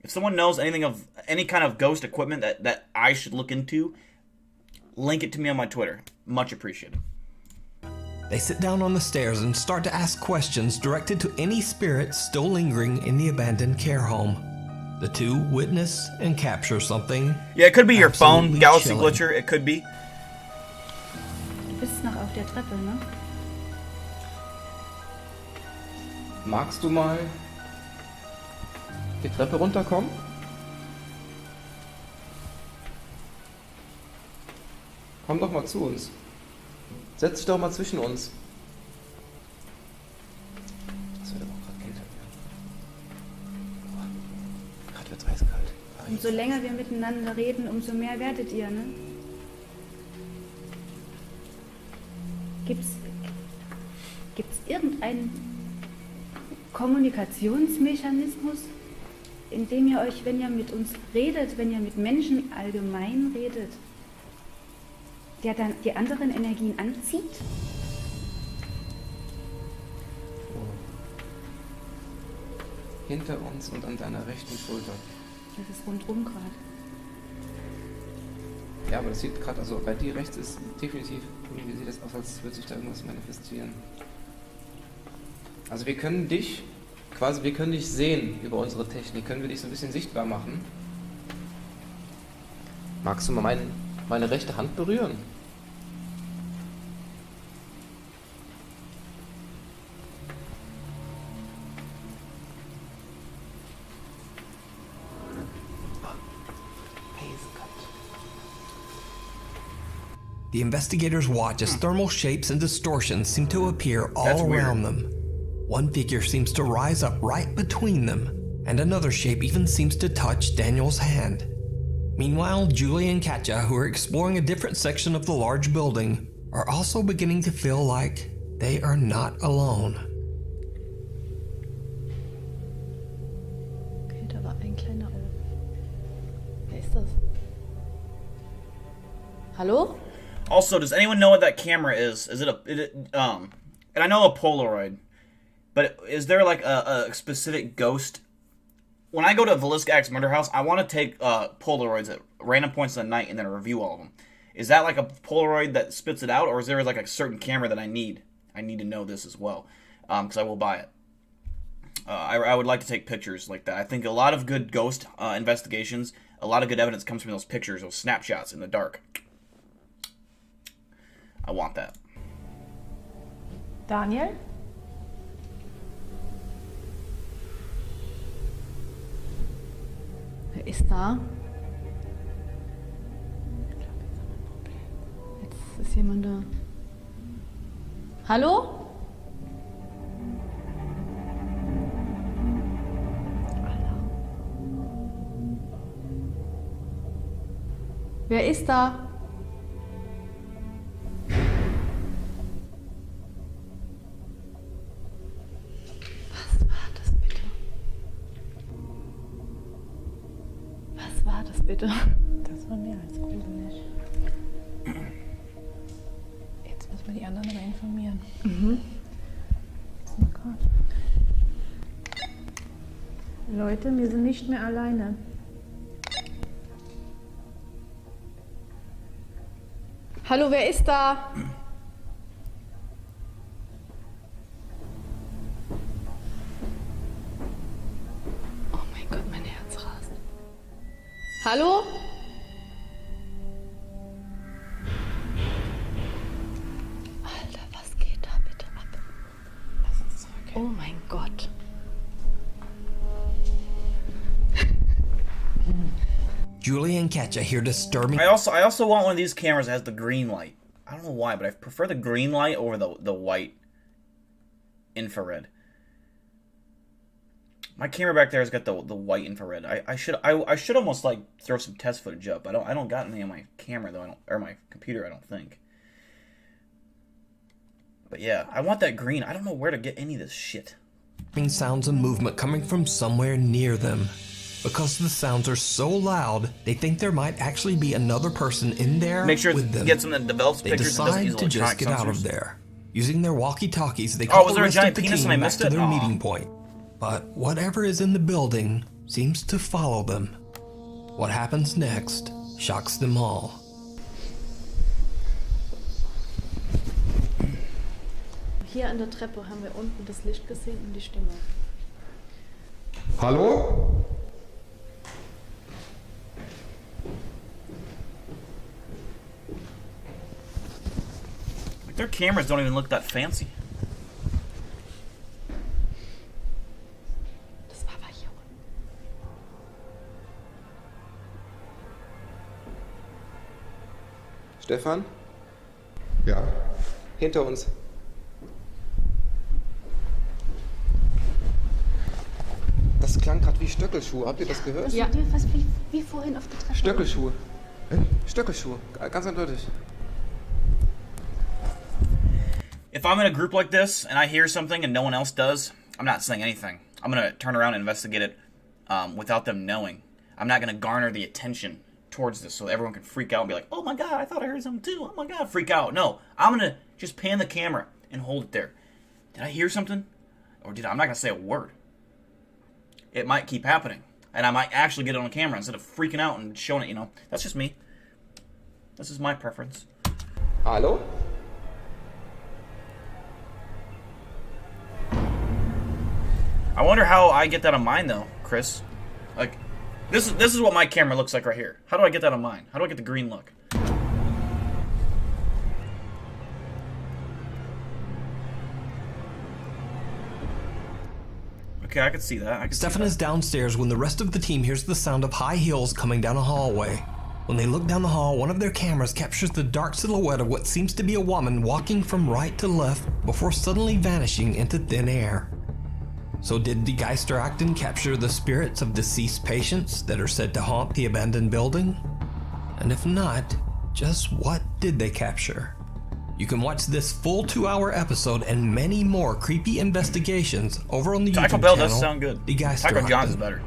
If someone knows anything of any kind of ghost equipment that I should look into, link it to me on my Twitter. Much appreciated. They sit down on the stairs and start to ask questions directed to any spirits still lingering in the abandoned care home. The two witness and capture something. Yeah, it could be your phone, absolutely Galaxy chilling. Glitcher. It could be. Du bist noch auf der Treppe, ne? Magst du mal die Treppe runterkommen? Komm doch mal zu uns. Setz dich doch mal zwischen uns. Das wird aber auch gerade kälter werden. Gerade wird's eiskalt. Umso länger wir miteinander reden, umso mehr werdet ihr, ne? Gibt's irgendeinen Kommunikationsmechanismus, in dem ihr euch, wenn ihr mit uns redet, wenn ihr mit Menschen allgemein redet, der dann die anderen Energien anzieht? Hinter uns und an deiner rechten Schulter. Das ist rundrum gerade. Ja, aber das sieht gerade, also bei dir rechts ist definitiv, irgendwie sieht das aus, als würde sich da irgendwas manifestieren. Also wir können dich sehen über unsere Technik, können wir dich so ein bisschen sichtbar machen. Magst du mal meine rechte Hand berühren? The investigators watch as thermal shapes and distortions seem to appear That's all weird. around them. One figure seems to rise up right between them, and another shape even seems to touch Daniel's hand. Meanwhile, Julie and Katja, who are exploring a different section of the large building, are also beginning to feel like they are not alone. Okay, da war ein kleiner Elf. Wer ist das? Hallo? Also, does anyone know what that camera is? Is it and I know a Polaroid, but is there like a specific ghost? When I go to Velisca X Murder House, I want to take Polaroids at random points in the night and then review all of them. Is that like a Polaroid that spits it out, or is there like a certain camera that I need? I need to know this as well, because I will buy it. I would like to take pictures like that. I think a lot of good ghost investigations, a lot of good evidence comes from those pictures, those snapshots in the dark. I want that. Wer ist da? Jetzt ist jemand da. Hallo? Wer ist da? Was war das bitte? Was war das bitte? Das war mehr als gruselig. Jetzt müssen wir die anderen aber informieren. Oh Gott. Leute, wir sind nicht mehr alleine. Hallo, wer ist da? Oh mein Gott, mein Herz rast. Hallo? Alter, was geht da bitte ab? Lass uns zurück. Oh mein Gott. Julie and Katja hear disturbing. I also want one of these cameras that has the green light. I don't know why, but I prefer the green light over the white infrared. My camera back there has got the white infrared. I should almost like throw some test footage up. I don't got any on my camera though. Or my computer. I don't think. But yeah, I want that green. I don't know where to get any of this shit. Sounds and movement coming from somewhere near them. Because the sounds are so loud, they think there might actually be another person in there Make sure with them. get something that develops They pictures and doesn't decide use to just electronic get out of sensors. there. Using their walkie-talkies, they Oh, call was the there a rest giant of the penis team and I back missed to it? their Aw. meeting point. But whatever is in the building seems to follow them. What happens next shocks them all. Hier an der Treppe haben wir unten das Licht gesehen und die Stimme. Hallo? Like their cameras don't even look that fancy. Das war hier unten. Stefan? Ja. Hinter uns. Das klang gerade wie Stöckelschuhe. Habt ihr das gehört? Ja. Was wie vorhin auf der Treppe. Stöckelschuhe. Stöckelschuhe. Ganz eindeutig. If I'm in a group like this and I hear something and no one else does, I'm not saying anything. I'm gonna turn around and investigate it without them knowing. I'm not gonna garner the attention towards this so everyone can freak out and be like, "Oh my god, I thought I heard something too. Oh my god," freak out. No, I'm gonna just pan the camera and hold it there. Did I hear something? Or did I? I'm not gonna say a word. It might keep happening, and I might actually get it on camera instead of freaking out and showing it. You know, that's just me. This is my preference. Hallo? I wonder how I get that on mine though, Chris. Like, this is what my camera looks like right here. How do I get that on mine? How do I get the green look? Okay, I can see that. I can Stefan see is downstairs when the rest of the team hears the sound of high heels coming down a hallway. When they look down the hall, one of their cameras captures the dark silhouette of what seems to be a woman walking from right to left before suddenly vanishing into thin air. So did the Geisterakten capture the spirits of deceased patients that are said to haunt the abandoned building? And if not, just what did they capture? You can watch this full 2-hour episode and many more creepy investigations over on the Taco YouTube Bell channel, does sound good. The Taco John's is Geisterakten. better.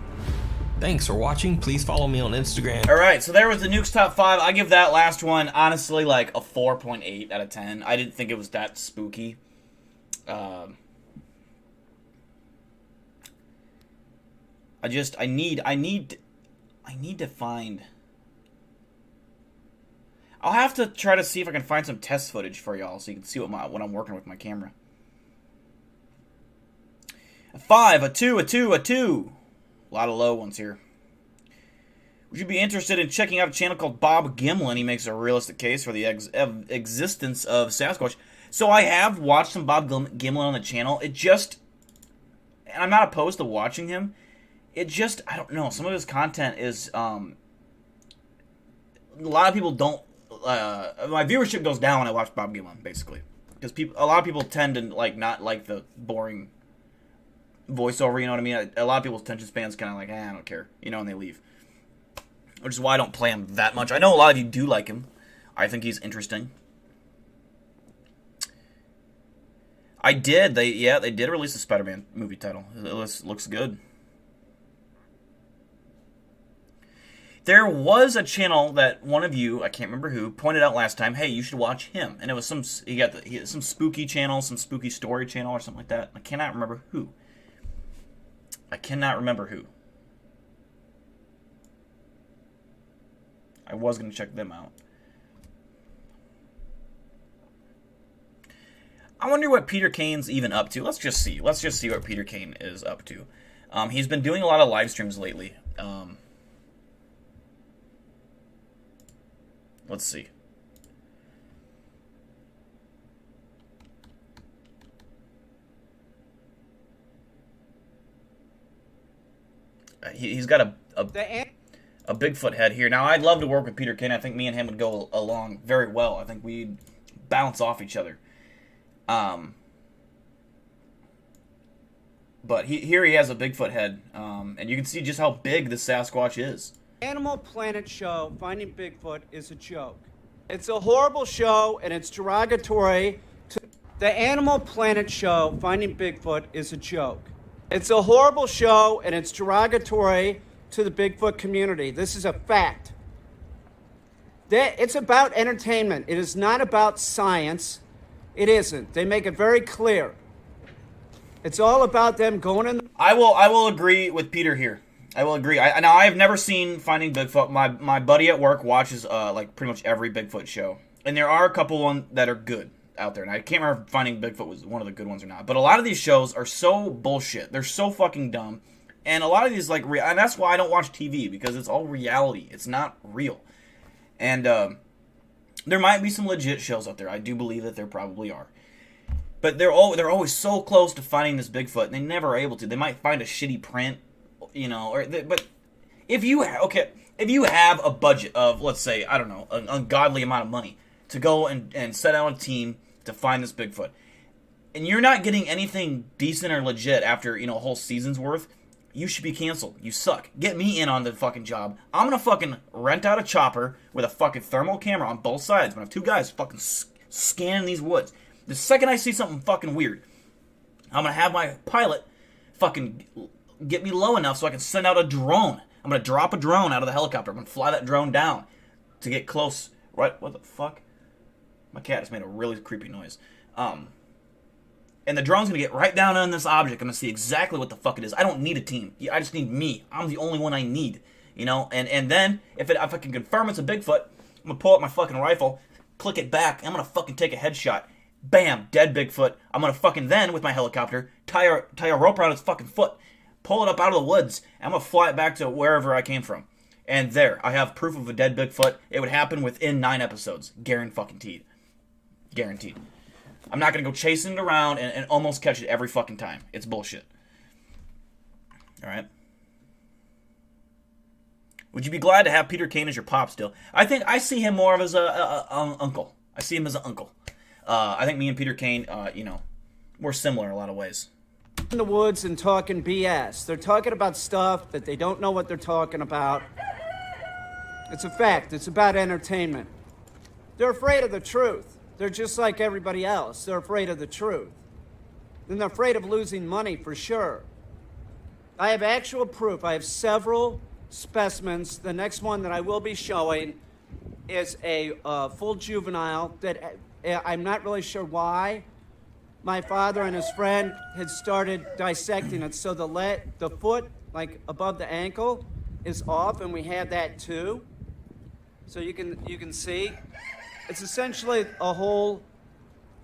Thanks for watching. Please follow me on Instagram. Alright, so there was the Nukes Top 5. I give that last one, honestly, like a 4.8 out of 10. I didn't think it was that spooky. I need to find... I'll have to try to see if I can find some test footage for y'all so you can see what I'm working with my camera. A 5, a 2, a 2, a 2. A lot of low ones here. Would you be interested in checking out a channel called Bob Gimlin? He makes a realistic case for the existence of Sasquatch. So I have watched some Bob Gimlin on the channel. It just... And I'm not opposed to watching him. it just, I don't know, some of his content is, a lot of people don't, my viewership goes down when I watch Bob Gimlin, basically. Because a lot of people tend to, like, not like the boring voiceover, you know what I mean? A lot of people's attention span's kind of like, I don't care, you know, and they leave. Which is why I don't play him that much. I know a lot of you do like him. I think he's interesting. They did release a Spider-Man movie title. It looks good. There was a channel that one of you, I can't remember who, pointed out last time, hey, you should watch him. And it was some spooky channel, some spooky story channel or something like that. I cannot remember who. I was going to check them out. I wonder what Peter Kane's even up to. Let's just see what Peter Kane is up to. He's been doing a lot of live streams lately. Let's see. He's got a Bigfoot head here. Now, I'd love to work with Peter Kane. I think me and him would go along very well. I think we'd bounce off each other. But here he has a Bigfoot head, and you can see just how big the Sasquatch is. Animal Planet show, Finding Bigfoot, is a joke. It's a horrible show, and it's derogatory to... The Animal Planet show, Finding Bigfoot, is a joke. It's a horrible show, and it's derogatory to the Bigfoot community. This is a fact. It's about entertainment. It is not about science. It isn't. They make it very clear. It's all about them going in... I will agree with Peter here. I will agree. Now, I have never seen Finding Bigfoot. My buddy at work watches like pretty much every Bigfoot show. And there are a couple ones that are good out there. And I can't remember if Finding Bigfoot was one of the good ones or not. But a lot of these shows are so bullshit. They're so fucking dumb. And a lot of these, like, and that's why I don't watch TV. Because it's all reality. It's not real. And there might be some legit shows out there. I do believe that there probably are. But they're always so close to finding this Bigfoot. And they never are able to. They might find a shitty print. You know, but if you have a budget of, let's say, I don't know, an ungodly amount of money to go and set out a team to find this Bigfoot, and you're not getting anything decent or legit after, you know, a whole season's worth, you should be canceled. You suck. Get me in on the fucking job. I'm gonna fucking rent out a chopper with a fucking thermal camera on both sides. I'm gonna have two guys fucking scanning these woods. The second I see something fucking weird, I'm gonna have my pilot fucking get me low enough so I can send out a drone. I'm going to drop a drone out of the helicopter. I'm going to fly that drone down to get close. Right? What the fuck? My cat just made a really creepy noise. And the drone's going to get right down on this object. I'm going to see exactly what the fuck it is. I don't need a team. I just need me. I'm the only one I need. You know? And then, if I can confirm it's a Bigfoot, I'm going to pull up my fucking rifle, click it back, and I'm going to fucking take a headshot. Bam! Dead Bigfoot. I'm going to fucking then, with my helicopter, tie a rope around its fucking foot, pull it up out of the woods, and I'm going to fly it back to wherever I came from. And there, I have proof of a dead Bigfoot. It would happen within 9 episodes. Guaranteed. I'm not going to go chasing it around and almost catch it every fucking time. It's bullshit. Alright? Would you be glad to have Peter Kane as your pop still? I think I see him more of as a uncle. I see him as an uncle. I think me and Peter Kane, we're similar in a lot of ways. In the woods and talking BS. They're talking about stuff that they don't know what they're talking about. It's a fact. It's about entertainment. They're afraid of the truth. They're just like everybody else. They're afraid of the truth. And they're afraid of losing money for sure. I have actual proof. I have several specimens. The next one that I will be showing is a full juvenile that I'm not really sure why. My father and his friend had started dissecting it, so the foot, like above the ankle, is off, and we have that too. So you can see, it's essentially a whole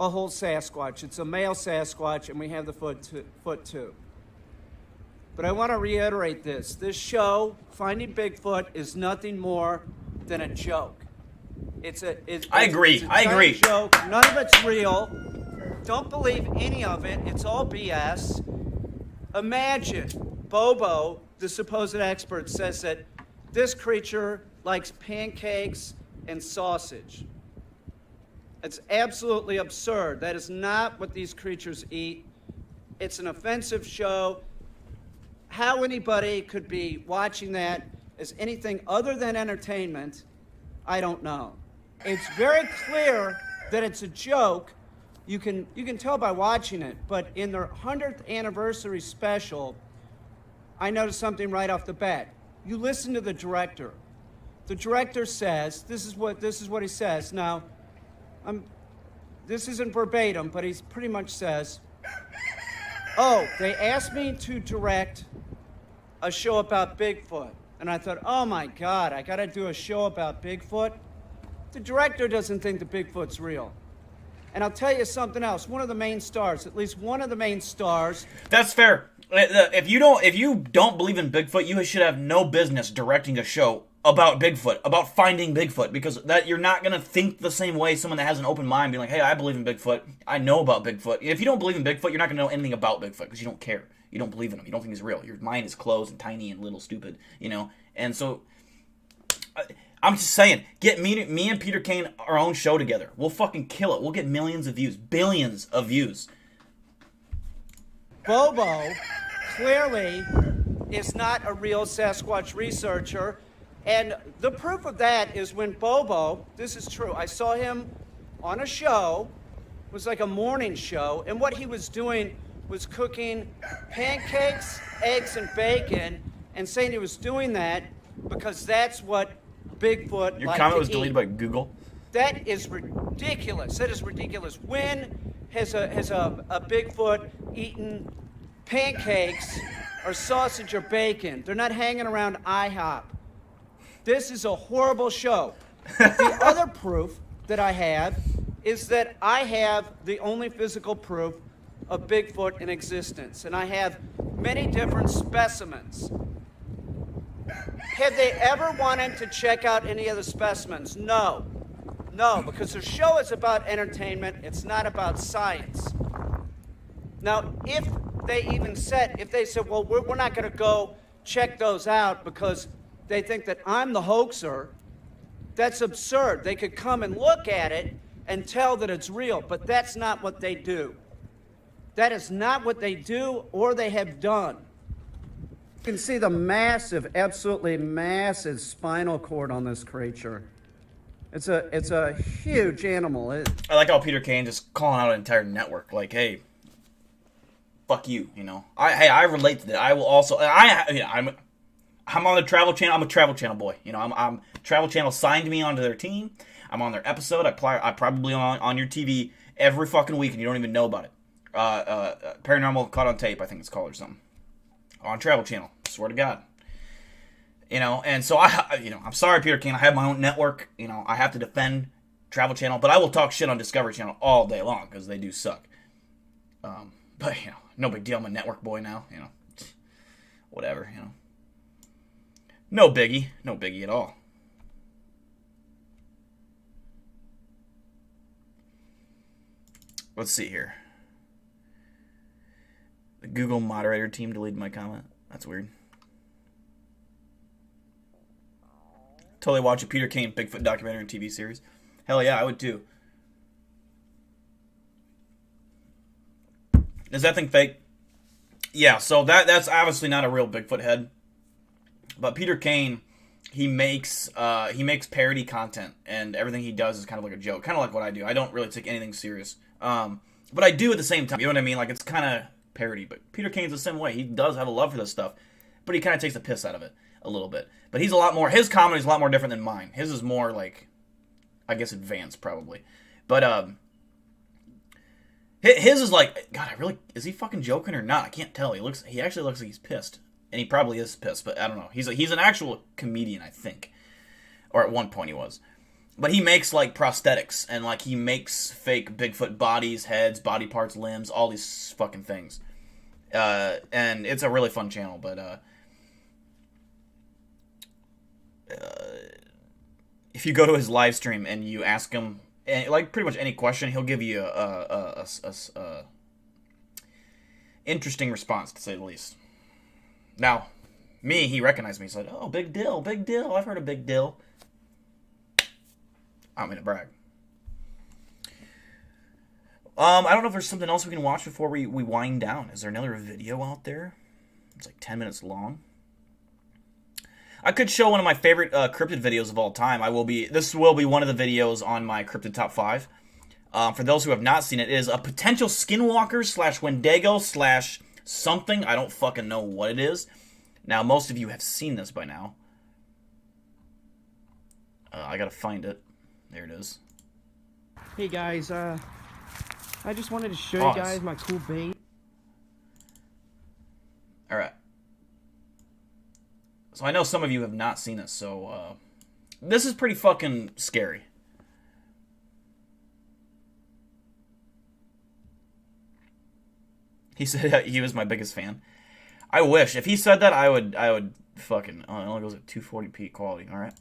Sasquatch. It's a male Sasquatch, and we have the foot too. But I want to reiterate this: this show, Finding Bigfoot, is nothing more than a joke. I agree. It's a joke. None of it's real. Don't believe any of it. It's all BS. Imagine Bobo the supposed expert says that this creature likes pancakes and sausage. It's absolutely absurd. That is not what these creatures eat. It's an offensive show. How anybody could be watching that as anything other than entertainment, I don't know. It's very clear that it's a joke. You can tell by watching it, but in their 100th anniversary special, I noticed something right off the bat. You listen to the director. The director says, this is what he says. Now, this isn't verbatim, but he pretty much says, "Oh, they asked me to direct a show about Bigfoot." And I thought, oh my God, I gotta do a show about Bigfoot? The director doesn't think the Bigfoot's real. And I'll tell you something else. One of the main stars, at least one of the main stars. That's fair. If you don't believe in Bigfoot, you should have no business directing a show about Bigfoot, about finding Bigfoot, because that you're not gonna think the same way someone that has an open mind, being like, hey, I believe in Bigfoot. I know about Bigfoot. If you don't believe in Bigfoot, you're not gonna know anything about Bigfoot because you don't care. You don't believe in him. You don't think he's real. Your mind is closed and tiny and little stupid, you know. And so, I'm just saying, get me and Peter Kane our own show together. We'll fucking kill it. We'll get millions of views, billions of views. Bobo clearly is not a real Sasquatch researcher. And the proof of that is when Bobo, this is true, I saw him on a show, it was like a morning show, and what he was doing was cooking pancakes, eggs, and bacon, and saying he was doing that because that's what Bigfoot Your liked comment to was eat. deleted by Google? That is ridiculous. That is ridiculous. When has a Bigfoot eaten pancakes or sausage or bacon? They're not hanging around IHOP. This is a horrible show. The other proof that I have is that I have the only physical proof of Bigfoot in existence, and I have many different specimens. Have they ever wanted to check out any of the specimens? No. No, because the show is about entertainment, it's not about science. Now, if they said, well, we're not going to go check those out because they think that I'm the hoaxer, that's absurd. They could come and look at it and tell that it's real, but that's not what they do. That is not what they do or they have done. You can see the massive, absolutely massive spinal cord on this creature. It's a huge animal. I like how Peter Kane just calling out an entire network, like, hey, fuck you, you know. I relate to that. I will also, I'm on the Travel Channel. I'm a Travel Channel boy. You know, I'm Travel Channel signed me onto their team. I'm on their episode. I probably on your TV every fucking week, and you don't even know about it. Paranormal Caught on Tape, I think it's called, or something. On Travel Channel. Swear to God. You know, and so I'm sorry, Peter Kane. I have my own network. You know, I have to defend Travel Channel, but I will talk shit on Discovery Channel all day long because they do suck. But you know, no big deal. I'm a network boy now. You know, whatever. You know, no biggie at all. Let's see here. The Google moderator team deleted my comment. That's weird. Totally watch a Peter Kane Bigfoot documentary and TV series. Hell yeah, I would too. Is that thing fake? Yeah, so that's obviously not a real Bigfoot head. But Peter Kane, he makes parody content, and everything he does is kind of like a joke. Kind of like what I do. I don't really take anything serious. But I do at the same time. You know what I mean? Like, it's kind of parody. But Peter Kane's the same way. He does have a love for this stuff. But he kind of takes the piss out of it a little bit. But he's a lot more, his comedy is a lot more different than mine. His is more like, I guess, advanced probably. But his is like, God, is he fucking joking or not? I can't tell. He actually looks like he's pissed. And he probably is pissed, but I don't know. He's an actual comedian, I think. Or at one point he was. But he makes like prosthetics and like he makes fake Bigfoot bodies, heads, body parts, limbs, all these fucking things. And it's a really fun channel, but if you go to his live stream and you ask him like pretty much any question, he'll give you a interesting response, to say the least. Now, Me, he recognized me. He said, "Oh, Big Dill, Big Dill. I've heard of Big Dill." I'm gonna brag. I don't know if there's something else we can watch before we wind down. Is there another video out there? It's like 10 minutes long. I could show one of my favorite cryptid videos of all time. This will be one of the videos on my cryptid top 5. For those who have not seen it, it is a potential skinwalker / Wendigo / something. I don't fucking know what it is. Now, most of you have seen this by now. I gotta find it. There it is. Hey guys, I just wanted to show Pause. you guys my cool bait. Alright. So I know some of you have not seen this, so this is pretty fucking scary. He said he was my biggest fan. I wish. If he said that, I would fucking... Oh, it only goes at 240p quality, alright?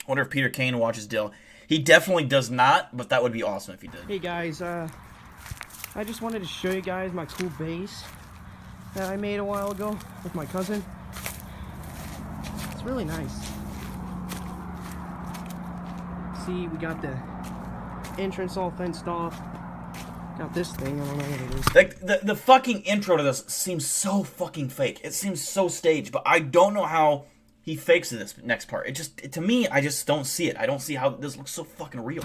Wonder if Peter Kane watches Dill. He definitely does not, but that would be awesome if he did. Hey guys, I just wanted to show you guys my cool base that I made a while ago with my cousin. It's really nice. See, we got the entrance all fenced off. Got this thing, I don't know what it is. Like, the fucking intro to this seems so fucking fake. It seems so staged, but I don't know how he fakes this next part. To me, I just don't see it. I don't see how this looks so fucking real.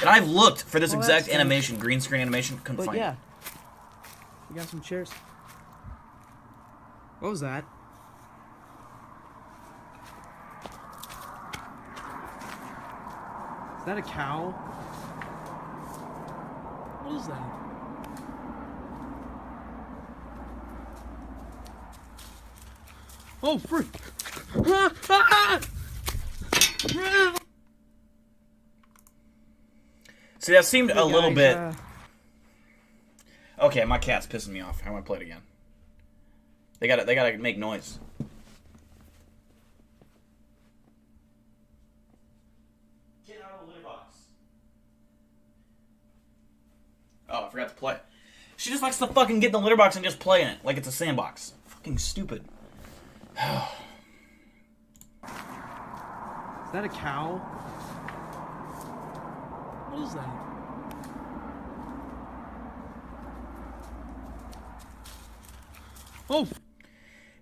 And I've looked for this exact animation, green screen animation, couldn't find it. We got some chairs. What was that? Is that a cow? What is that? Oh, freak! See, that seemed a little bit... Okay, my cat's pissing me off. I want to play it again. They gotta make noise. Get out of the litter box. Oh, I forgot to play. She just likes to fucking get in the litter box and just play in it like it's a sandbox. Fucking stupid. Is that a cow? What is that? Oh!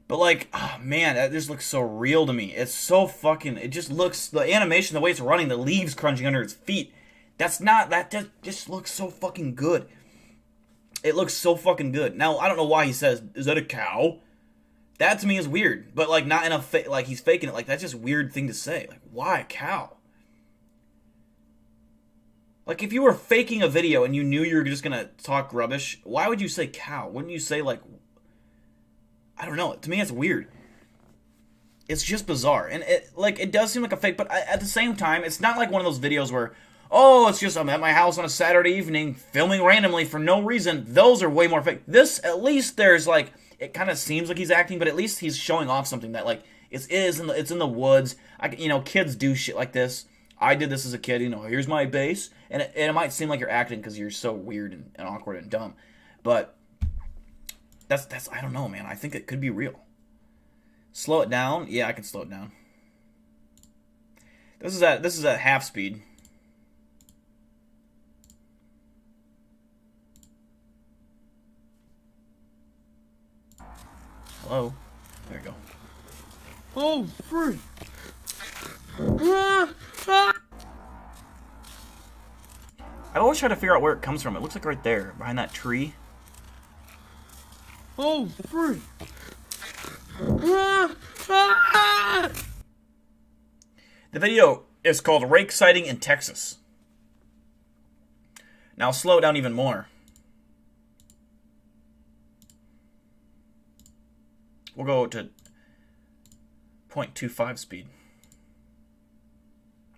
But like, oh man, that just looks so real to me. It's so fucking, it just looks, the animation, the way it's running, the leaves crunching under its feet, that just looks so fucking good. It looks so fucking good. Now, I don't know why he says, is that a cow? That to me is weird, but like not in a like he's faking it. Like that's just a weird thing to say. Like why a cow? Like if you were faking a video and you knew you were just gonna talk rubbish, why would you say cow? Wouldn't you say like? I don't know. To me, it's weird. It's just bizarre, and it does seem like a fake. But at the same time, it's not like one of those videos where, oh, it's just I'm at my house on a Saturday evening filming randomly for no reason. Those are way more fake. This at least there's like. It kind of seems like he's acting, but at least he's showing off something that like it's in the woods. Kids do shit like this. I did this as a kid. Here's my base, and it might seem like you're acting because you're so weird and awkward and dumb, but that's I don't know, man. I think it could be real. Slow it down. Yeah, I can slow it down. This is at half speed. Hello? There you go. Oh, freak! I always try to figure out where it comes from. It looks like right there, behind that tree. Oh, freak! The video is called Rake Sighting in Texas. Now I'll slow it down even more. We'll go to 0.25 speed.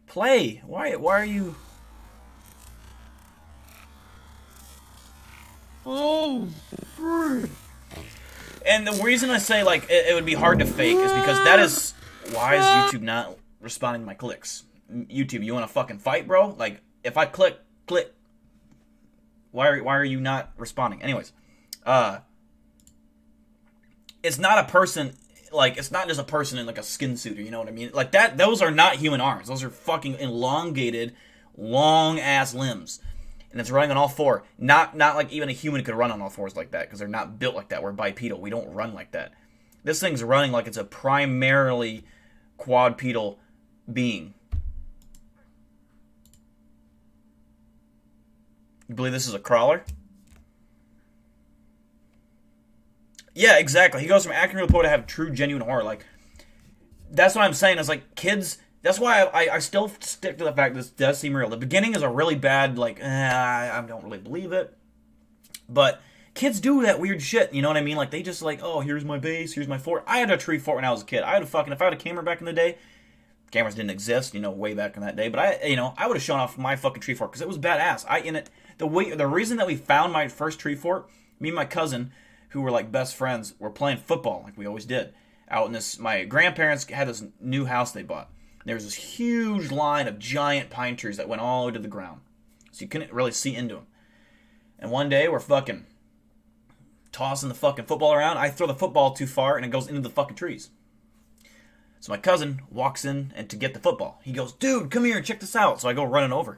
Play! Why are you... Oh, freak! And the reason I say, like, it would be hard to fake is because that is... Why is YouTube not responding to my clicks? YouTube, you want to fucking fight, bro? Like, if I click, why are you not responding? Anyways, it's not a person, like, it's not just a person in, like, a skin suit, or you know what I mean? Like, those are not human arms. Those are fucking elongated, long-ass limbs. And it's running on all four. Not like even a human could run on all fours like that, because they're not built like that. We're bipedal. We don't run like that. This thing's running like it's a primarily quadrupedal being. You believe this is a crawler? Yeah, exactly. He goes from acting real poor to have true, genuine horror. Like, that's what I'm saying. Is like, kids. That's why I still stick to the fact this does seem real. The beginning is a really bad, like, I don't really believe it. But kids do that weird shit, you know what I mean? Like, they just like, oh, here's my base, here's my fort. I had a tree fort when I was a kid. If I had a camera back in the day, cameras didn't exist, you know, way back in that day. But I would have shown off my fucking tree fort because it was badass. The reason that we found my first tree fort, me and my cousin, who were like best friends, were playing football like we always did. Out in this, my grandparents had this new house they bought. There was this huge line of giant pine trees that went all the way to the ground. So you couldn't really see into them. And one day, we're fucking tossing the fucking football around. I throw the football too far, and it goes into the fucking trees. So my cousin walks in and to get the football. He goes, dude, come here and check this out. So I go running over.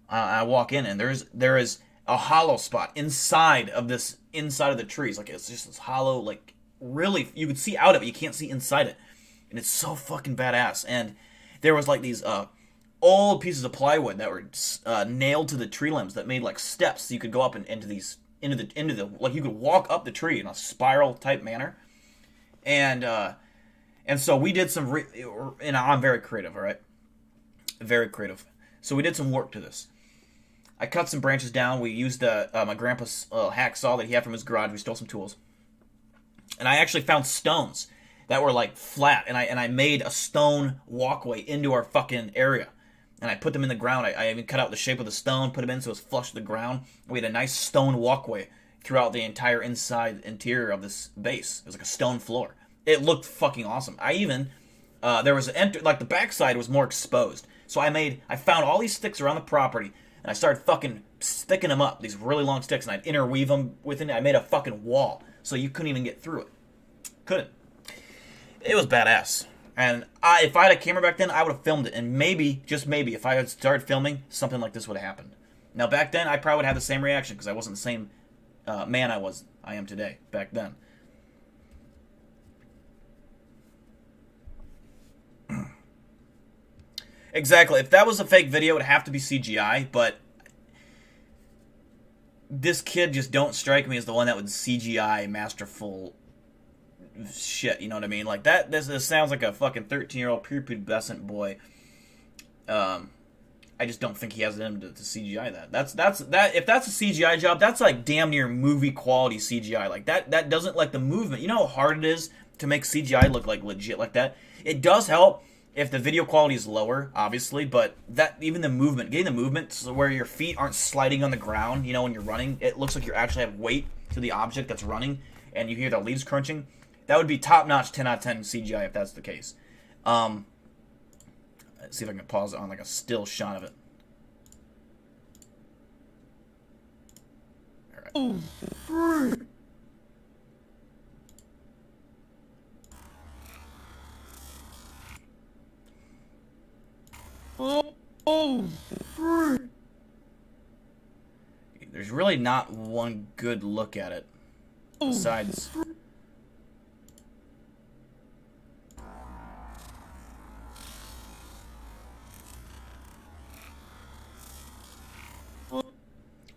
I walk in, and there is a hollow spot inside of the trees. Like, it's just this hollow, like, really, you could see out of it. You can't see inside it. And it's so fucking badass. And there was like these old pieces of plywood that were nailed to the tree limbs that made like steps, so you could go up into the like you could walk up the tree in a spiral type manner. And so we did some and I'm very creative, all right, very creative. So we did some work to this. I cut some branches down. We used my grandpa's hacksaw that he had from his garage. We stole some tools, and I actually found stones that were like flat, and I made a stone walkway into our fucking area, and I put them in the ground. I even cut out the shape of the stone, put them in so it was flush with the ground. We had a nice stone walkway throughout the entire interior of this base. It was like a stone floor. It looked fucking awesome. I even there was like the backside was more exposed, so I found all these sticks around the property, and I started fucking sticking them up, these really long sticks, and I'd interweave them within it. I made a fucking wall so you couldn't even get through it. Couldn't. It was badass. And if I had a camera back then, I would have filmed it. And maybe, just maybe, if I had started filming, something like this would have happened. Now, back then, I probably would have the same reaction because I wasn't the same man I am today, back then. Exactly. If that was a fake video, it would have to be CGI, but this kid just don't strike me as the one that would CGI masterful shit, you know what I mean? Like, this sounds like a fucking 13-year-old prepubescent boy. I just don't think he has it in him to CGI that. If that's a CGI job, that's like damn near movie quality CGI. Like, that doesn't, like, the movement. You know how hard it is to make CGI look like legit like that? It does help if the video quality is lower, obviously, but even the movement, getting the movement so where your feet aren't sliding on the ground, you know, when you're running, it looks like you actually have weight to the object that's running, and you hear the leaves crunching. That would be top-notch 10 out of 10 CGI if that's the case. Let's see if I can pause it on like a still shot of it. Alright. There's really not one good look at it. Besides...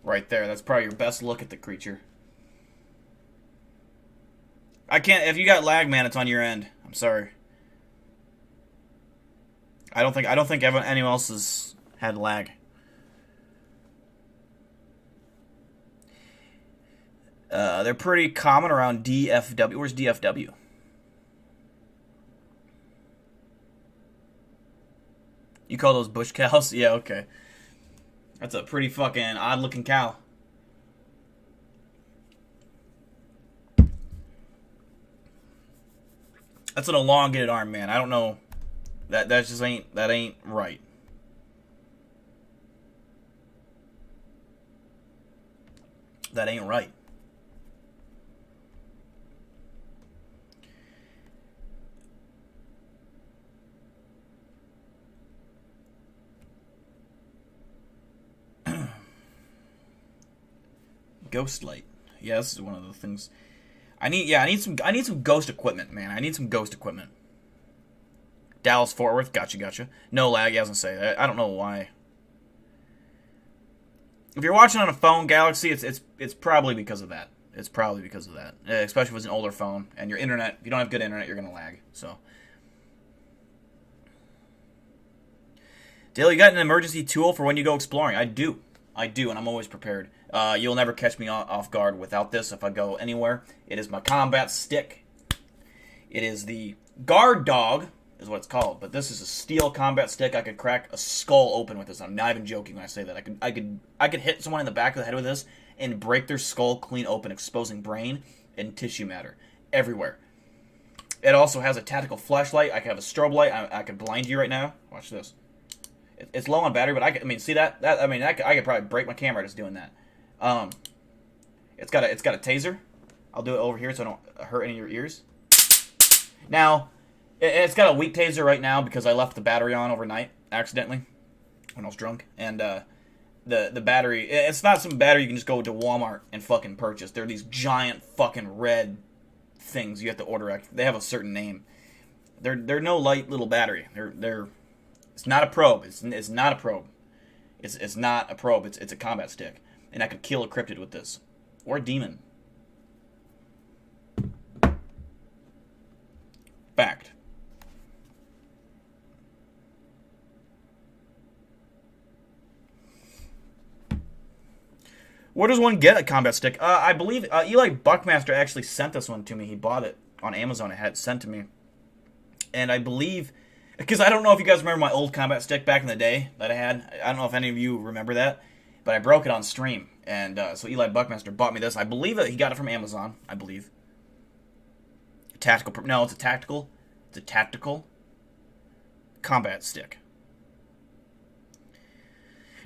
right there, that's probably your best look at the creature. I can't, if you got lag, man, it's on your end. I'm sorry. I don't think anyone else has had lag. They're pretty common around DFW. Where's DFW? You call those bush cows? Yeah, okay. That's a pretty fucking odd-looking cow. That's an elongated arm, man. I don't know That just ain't right. That ain't right. Ghost light. Yeah, this is one of the things. I need some ghost equipment, man. I need some ghost equipment. Dallas Fort Worth, gotcha. No lag, I was gonna say. I don't know why. If you're watching on a phone, Galaxy, it's probably because of that. It's probably because of that. Especially if it's an older phone and your internet. If you don't have good internet, you're gonna lag. So. Dale, you got an emergency tool for when you go exploring? I do, and I'm always prepared. You'll never catch me off guard without this if I go anywhere. It is my combat stick. It is the guard dog, is what it's called. But this is a steel combat stick. I could crack a skull open with this. I'm not even joking when I say that. I could hit someone in the back of the head with this and break their skull clean open, exposing brain and tissue matter everywhere. It also has a tactical flashlight. I can have a strobe light. I could blind you right now. Watch this. It's low on battery, but I mean, see that? I could probably break my camera just doing that. It's got a taser. I'll do it over here so I don't hurt any of your ears. Now, it's got a weak taser right now because I left the battery on overnight accidentally when I was drunk, and the battery. It's not some battery you can just go to Walmart and fucking purchase. They're these giant fucking red things you have to order. They have a certain name. They're no light little battery. They're. It's not a probe. It's not a probe. It's not a probe. It's a combat stick. And I could kill a cryptid with this. Or a demon. Fact. Where does one get a combat stick? I believe Eli Buckmaster actually sent this one to me. He bought it on Amazon. It had sent to me. And I believe... Because I don't know if you guys remember my old combat stick back in the day that I had. I don't know if any of you remember that. But I broke it on stream. And so Eli Buckmaster bought me this. I believe that he got it from Amazon. I believe. Tactical. No, it's a tactical. It's a tactical combat stick.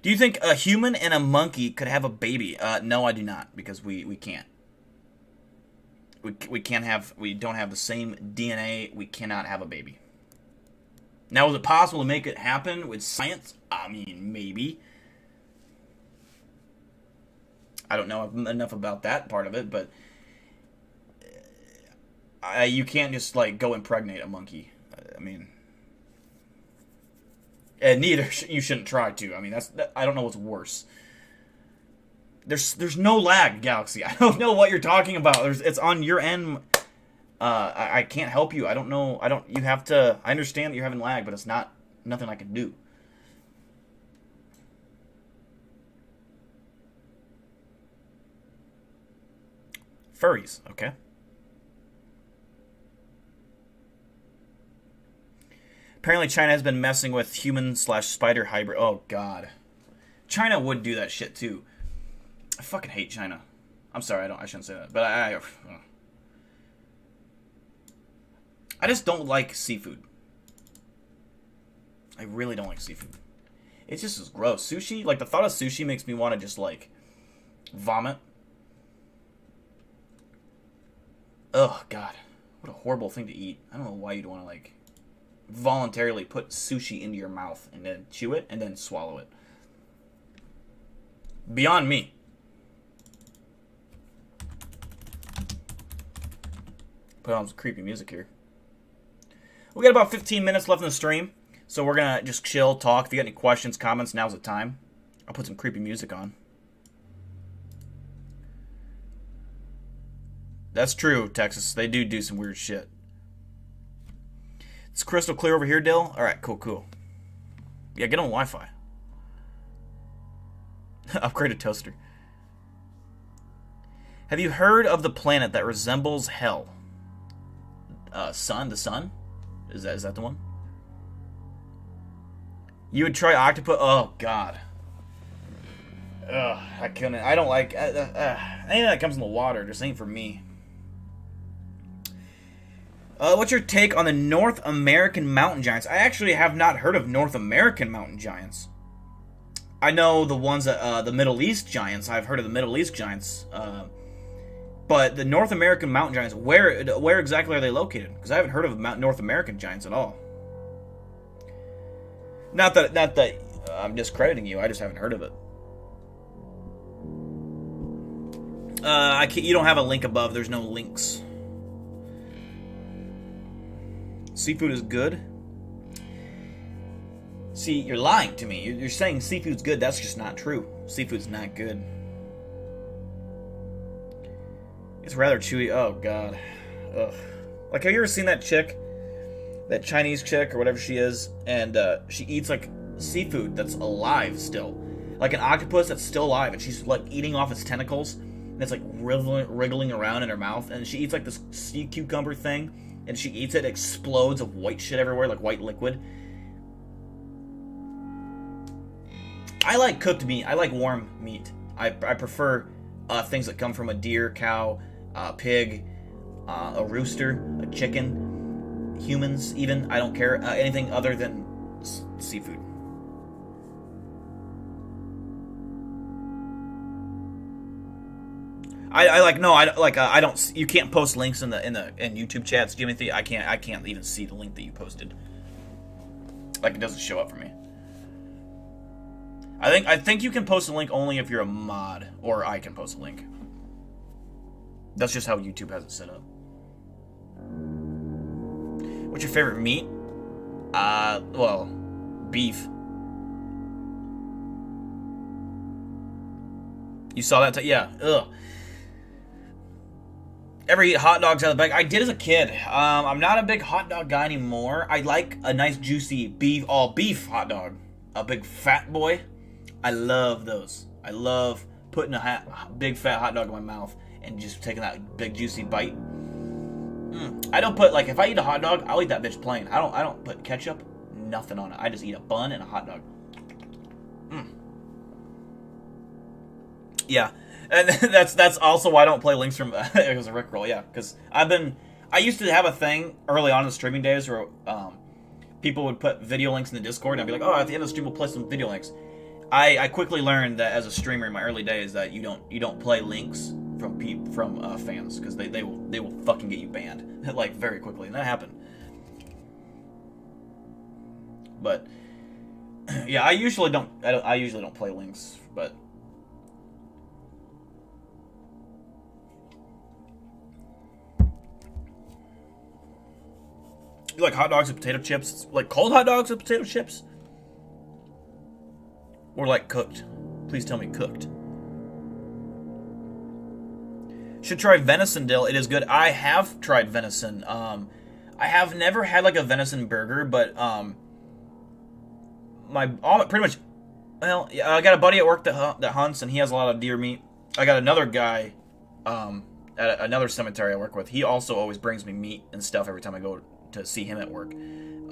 Do you think a human and a monkey could have a baby? No, I do not. Because we can't. We can't have... We don't have the same DNA. We cannot have a baby. Now, is it possible to make it happen with science? I mean, maybe. I don't know enough about that part of it, but you can't just, like, go impregnate a monkey. I mean, and neither you shouldn't try to. I mean, I don't know what's worse. There's no lag, Galaxy. I don't know what you're talking about. It's on your end. I can't help you. I don't know. You have to. I understand that you're having lag, but it's nothing I can do. Furries, okay. Apparently China has been messing with human/spider hybrid. Oh, God. China would do that shit, too. I fucking hate China. I'm sorry, I shouldn't say that. But I just don't like seafood. I really don't like seafood. It's just as gross. Sushi, like, the thought of sushi makes me want to just, like, vomit. Oh, God. What a horrible thing to eat. I don't know why you'd want to, like, voluntarily put sushi into your mouth and then chew it and then swallow it. Beyond me. Put on some creepy music here. We got about 15 minutes left in the stream, so we're going to just chill, talk. If you got any questions, comments, now's the time. I'll put some creepy music on. That's true, Texas. They do some weird shit. It's crystal clear over here, Dill? Alright, cool. Yeah, get on Wi-Fi. Upgrade a toaster. Have you heard of the planet that resembles hell? Sun? The sun? Is that the one? You would try octopus? Oh, God. Ugh, I couldn't. I don't like... anything that comes in the water just ain't for me. What's your take on the North American mountain giants? I actually have not heard of North American mountain giants. I know the ones that, the Middle East giants. I've heard of the Middle East giants. But the North American mountain giants, where exactly are they located? Because I haven't heard of North American giants at all. Not that I'm discrediting you. I just haven't heard of it. You don't have a link above. There's no links. Seafood is good. See, you're lying to me. You're saying seafood's good. That's just not true. Seafood's not good. It's rather chewy. Oh, God. Ugh. Like, have you ever seen that chick? That Chinese chick, or whatever she is, and she eats, like, seafood that's alive still. Like an octopus that's still alive, and she's, like, eating off its tentacles, and it's, like, wriggling around in her mouth, and she eats, like, this sea cucumber thing, and she eats it, explodes of white shit everywhere, like white liquid. I like cooked meat. I like warm meat. I prefer things that come from a deer, cow, pig, a rooster, a chicken, humans even. I don't care. Anything other than seafood. I don't. You can't post links in YouTube chats, Jimothy. I can't even see the link that you posted. Like, it doesn't show up for me. I think you can post a link only if you're a mod, or I can post a link. That's just how YouTube has it set up. What's your favorite meat? Well, beef. You saw that? Yeah. Ugh. Ever eat hot dogs out of the bag? I did as a kid. I'm not a big hot dog guy anymore. I like a nice juicy beef, all beef hot dog. A big fat boy. I love those. I love putting a big fat hot dog in my mouth and just taking that big juicy bite. I don't put, like, if I eat a hot dog, I'll eat that bitch plain. I don't put ketchup, nothing on it. I just eat a bun and a hot dog. Yeah. And that's also why I don't play links from it was a Rickroll, yeah, because I used to have a thing early on in the streaming days where people would put video links in the Discord, and I'd be like, oh, at the end of the stream we'll play some video links. I quickly learned that as a streamer in my early days that you don't play links from fans, because they will fucking get you banned like very quickly, and that happened. But yeah, I usually don't play links, but. You like hot dogs with potato chips? Like cold hot dogs with potato chips? Or like cooked? Please tell me cooked. Should try venison dill. It is good. I have tried venison. I have never had like a venison burger, but pretty much. Well, yeah, I got a buddy at work that hunts, and he has a lot of deer meat. I got another guy at another cemetery I work with. He also always brings me meat and stuff every time I go to see him at work. And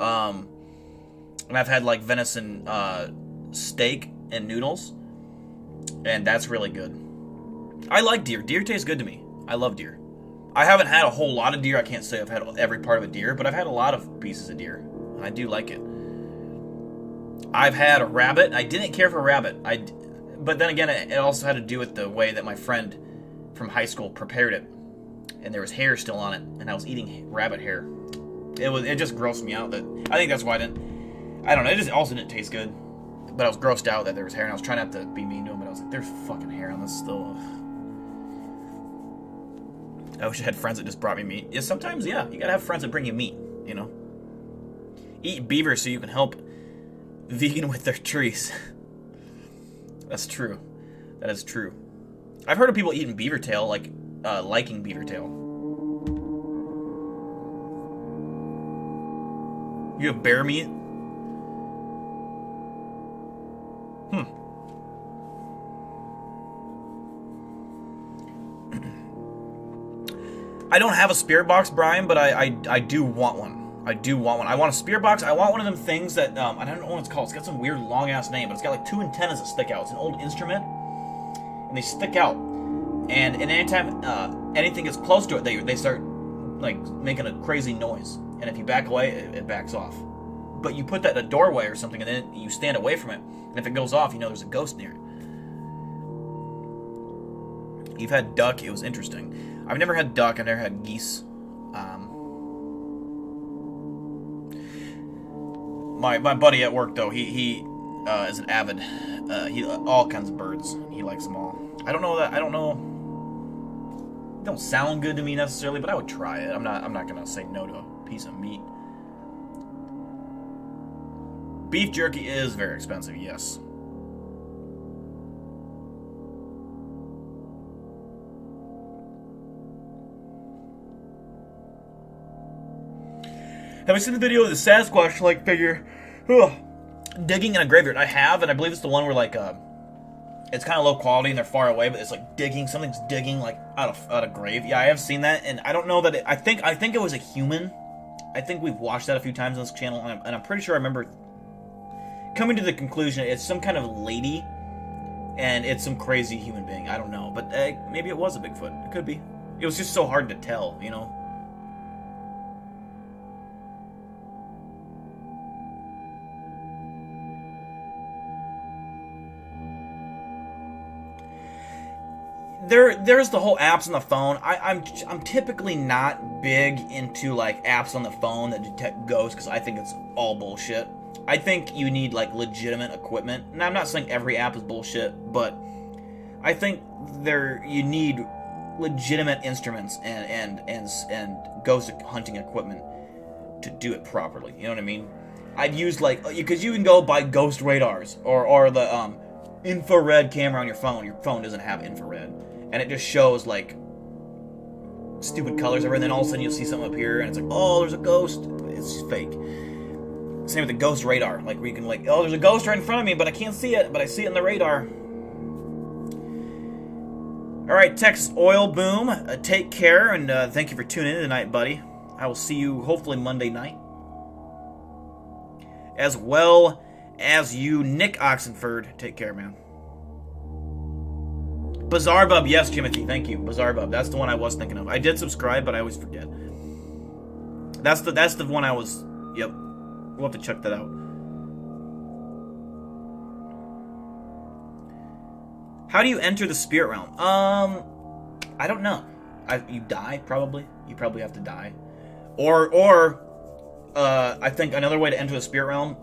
I've had like venison steak and noodles, and that's really good. I like deer. Deer tastes good to me. I love deer. I haven't had a whole lot of deer. I can't say I've had every part of a deer, but I've had a lot of pieces of deer. I do like it. I've had a rabbit. I didn't care for rabbit. But then again, it also had to do with the way that my friend from high school prepared it, and there was hair still on it, and I was eating rabbit hair. It just grossed me out. I think that's why I don't know. It just also didn't taste good. But I was grossed out that there was hair, and I was trying not to be mean to him, but I was like, there's fucking hair on this still. I wish I had friends that just brought me meat. Yeah, sometimes, yeah, you gotta have friends that bring you meat, you know? Eat beaver so you can help vegan with their trees. That's true. That is true. I've heard of people eating beaver tail, like, liking beaver tail. You have bear meat? I don't have a spirit box, Brian, but I do want one. I do want one. I want a spirit box. I want one of them things that, I don't know what it's called. It's got some weird long-ass name, but it's got like two antennas that stick out. It's an old instrument, and they stick out. And anytime anything gets close to it, they start like making a crazy noise, and if you back away, it backs off. But you put that in a doorway or something, and then you stand away from it, and if it goes off, you know there's a ghost near it. You've had duck. It was interesting. I've never had duck. I've never had geese. My buddy at work though, he is an avid. He all kinds of birds. He likes them all. I don't know. They don't sound good to me necessarily, but I would try it. I'm not gonna say no to a piece of meat. Beef jerky is very expensive. Yes. Have you seen the video of the Sasquatch-like figure digging in a graveyard? I have, and I believe it's the one where like it's kind of low quality and they're far away, but it's like digging. Something's digging like out of grave. Yeah, I have seen that, and I don't know that. I think it was a human. I think we've watched that a few times on this channel, and I'm pretty sure I remember coming to the conclusion it's some kind of lady, and it's some crazy human being. I don't know, but maybe it was a Bigfoot. It could be. It was just so hard to tell, you know. There's the whole apps on the phone. I'm typically not big into like apps on the phone that detect ghosts because I think it's all bullshit. I think you need like legitimate equipment. And I'm not saying every app is bullshit, but I think you need legitimate instruments and ghost hunting equipment to do it properly. You know what I mean? I'd use like because you can go buy ghost radars or the infrared camera on your phone. Your phone doesn't have infrared. And it just shows, like, stupid colors everywhere, and then all of a sudden you'll see something up here, and it's like, oh, there's a ghost. It's fake. Same with the ghost radar. Like, where you can, like, oh, there's a ghost right in front of me, but I can't see it, but I see it in the radar. Alright, Texas Oil Boom, take care, and thank you for tuning in tonight, buddy. I will see you, hopefully, Monday night. As well as you, Nick Oxenford. Take care, man. Bizarre Bub, yes, Timothy, thank you. Bizarre Bub, that's the one I was thinking of. I did subscribe, but I always forget. That's the one I was. Yep, we'll have to check that out. How do you enter the spirit realm? I don't know. You die probably. You probably have to die, or I think another way to enter the spirit realm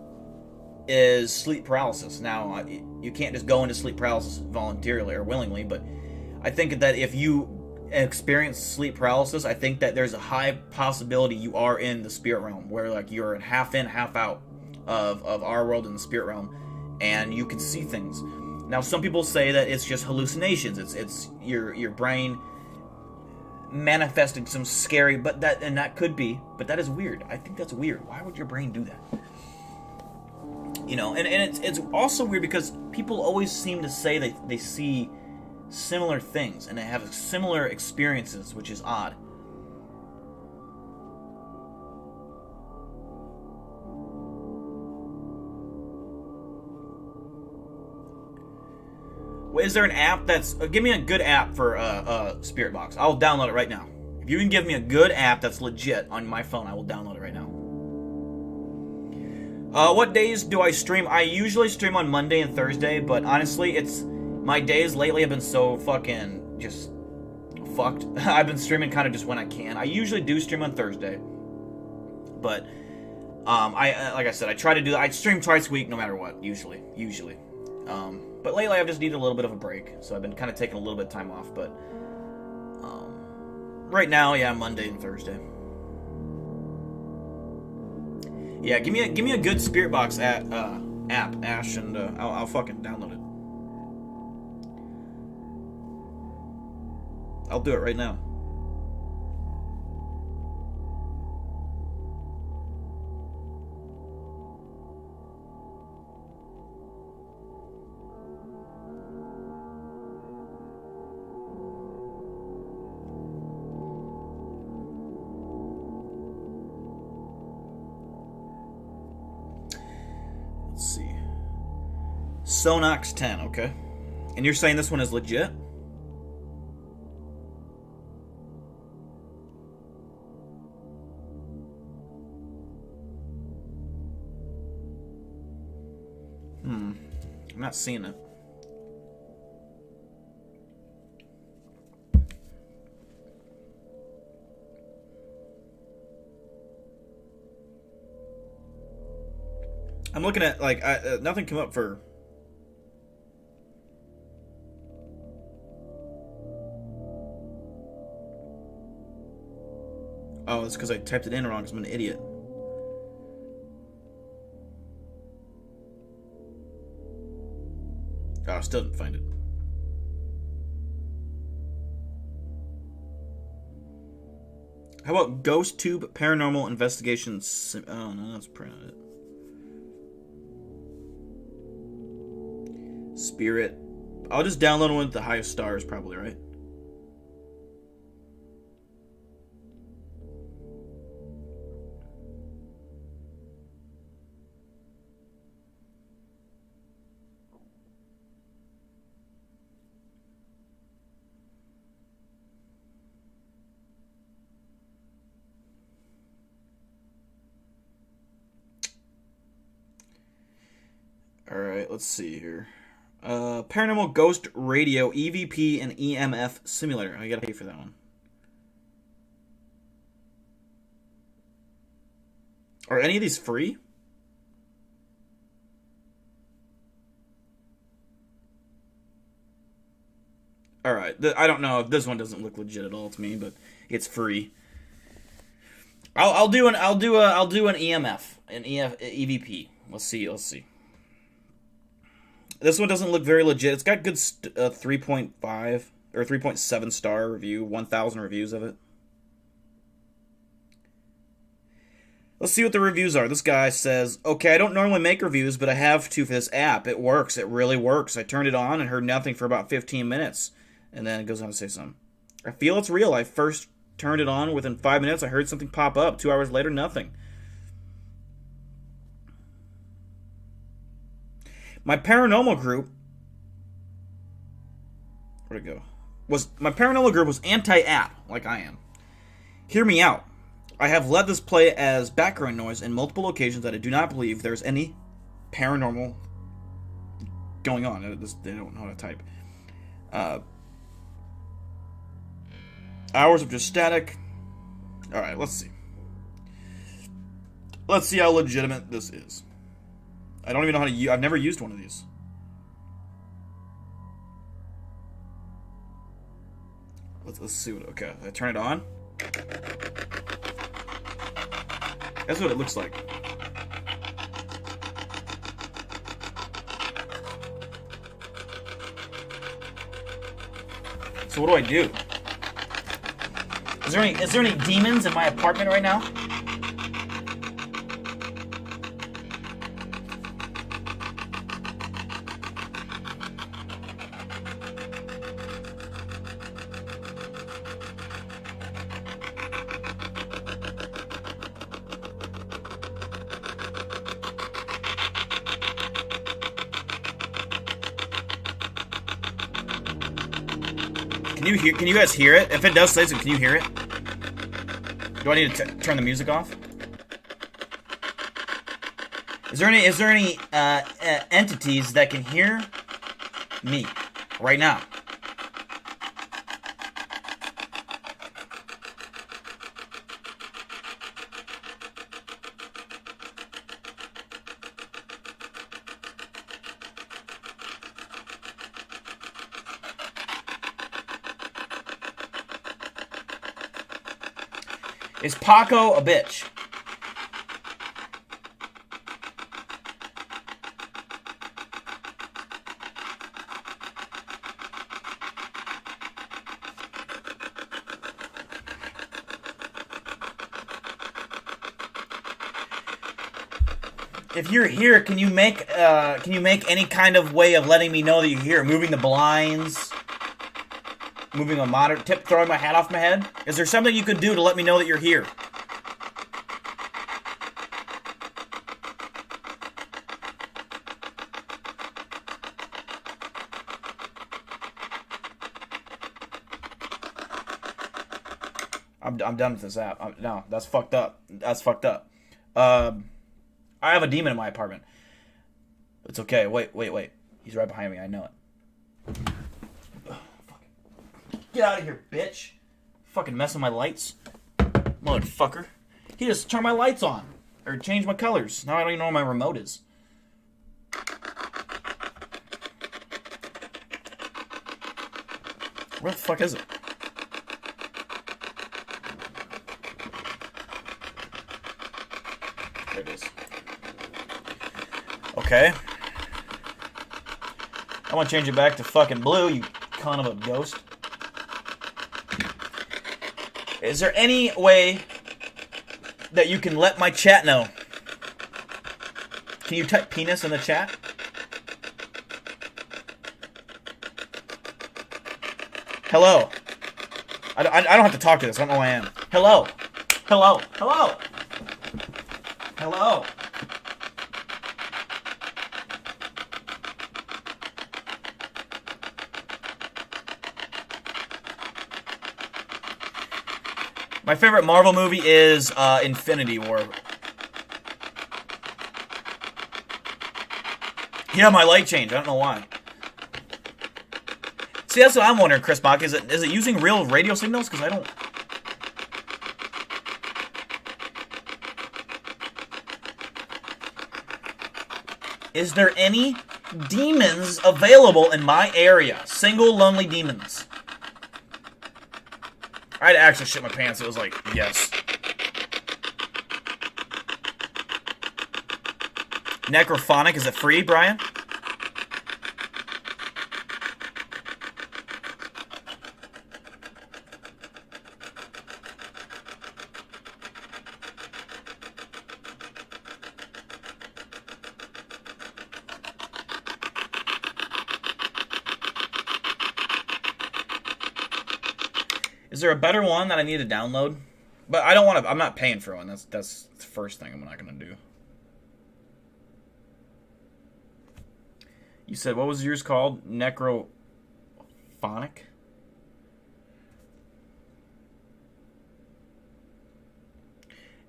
is sleep paralysis. Now, you can't just go into sleep paralysis voluntarily or willingly, but I think that if you experience sleep paralysis, I think that there's a high possibility you are in the spirit realm, where like you're half in, half out of our world in the spirit realm, and you can see things. Now, some people say that it's just hallucinations. It's your brain manifesting some scary, but that could be, but that is weird. I think that's weird. Why would your brain do that? You know, and it's also weird because people always seem to say that they see similar things and they have similar experiences, which is odd. Is there an app that's... give me a good app for Spirit Box. I'll download it right now. If you can give me a good app that's legit on my phone, I will download it right now. What days do I stream? I usually stream on Monday and Thursday, but honestly, my days lately have been so fucking just fucked. I've been streaming kind of just when I can. I usually do stream on Thursday, but like I said, I try to do. I stream twice a week, no matter what. Usually. But lately, I've just needed a little bit of a break, so I've been kind of taking a little bit of time off. But right now, yeah, Monday and Thursday. Yeah, give me a good Spirit Box app, Ash, and I'll fucking download it. I'll do it right now. Let's see. Sonox 10, okay. And you're saying this one is legit? I'm not seeing it. I'm looking at, like, nothing came up for... Oh, it's because I typed it in wrong because I'm an idiot. Oh, I still didn't find it. How about Ghost Tube Paranormal Investigations? Oh, no, that's printed it. Spirit. I'll just download one with the highest stars, probably, right? Alright, let's see here. Paranormal Ghost Radio, EVP, and EMF Simulator. I gotta pay for that one. Are any of these free? Alright, I don't know if this one doesn't look legit at all to me, but it's free. I'll do an EMF, an EVP. Let's see. This one doesn't look very legit. It's got good 3.5 or 3.7 star review, 1,000 reviews of it. Let's see what the reviews are. This guy says, okay, I don't normally make reviews, but I have to for this app. It works. It really works. I turned it on and heard nothing for about 15 minutes. And then it goes on to say something. I feel it's real. I first turned it on. Within 5 minutes, I heard something pop up. 2 hours later, nothing. My paranormal group... Where'd it go? My paranormal group was anti-app, like I am. Hear me out. I have let this play as background noise in multiple occasions that I do not believe there's any paranormal going on. They don't know how to type. Hours of just static. Alright, let's see. Let's see how legitimate this is. I don't even know how to use... I've never used one of these. Let's see what... Okay, I turn it on. That's what it looks like. So what do I do? Is there any demons in my apartment right now? Can you guys hear it? If it does say so, can you hear it? Do I need to turn the music off? Is there any entities that can hear me right now? Is Paco a bitch? If you're here, can you make any kind of way of letting me know that you're here? Moving the blinds, moving a monitor, throwing my hat off my head? Is there something you could do to let me know that you're here? I'm done with this app. No, that's fucked up. That's fucked up. I have a demon in my apartment. It's okay. Wait. He's right behind me. I know it. Ugh, fuck. Get out of here, bitch. Fucking messing my lights. Motherfucker. He just turned my lights on. Or changed my colors. Now I don't even know where my remote is. Where the fuck is it? There it is. Okay. I want to change it back to fucking blue, you con of a ghost. Is there any way that you can let my chat know? Can you type penis in the chat? Hello. I don't have to talk to this. I don't know who I am. Hello. Hello. Hello. Hello. My favorite Marvel movie is Infinity War. Yeah, my light changed. I don't know why. See, that's what I'm wondering, Chris Bach. Is it using real radio signals? Because I don't... Is there any demons available in my area? Single, lonely demons. I'd actually shit my pants. It was like, yes. Necrophonic, is it free, Brian? Is there a better one that I need to download? But I don't want to. I'm not paying for one. That's the first thing I'm not gonna do. You said what was yours called? Necrophonic.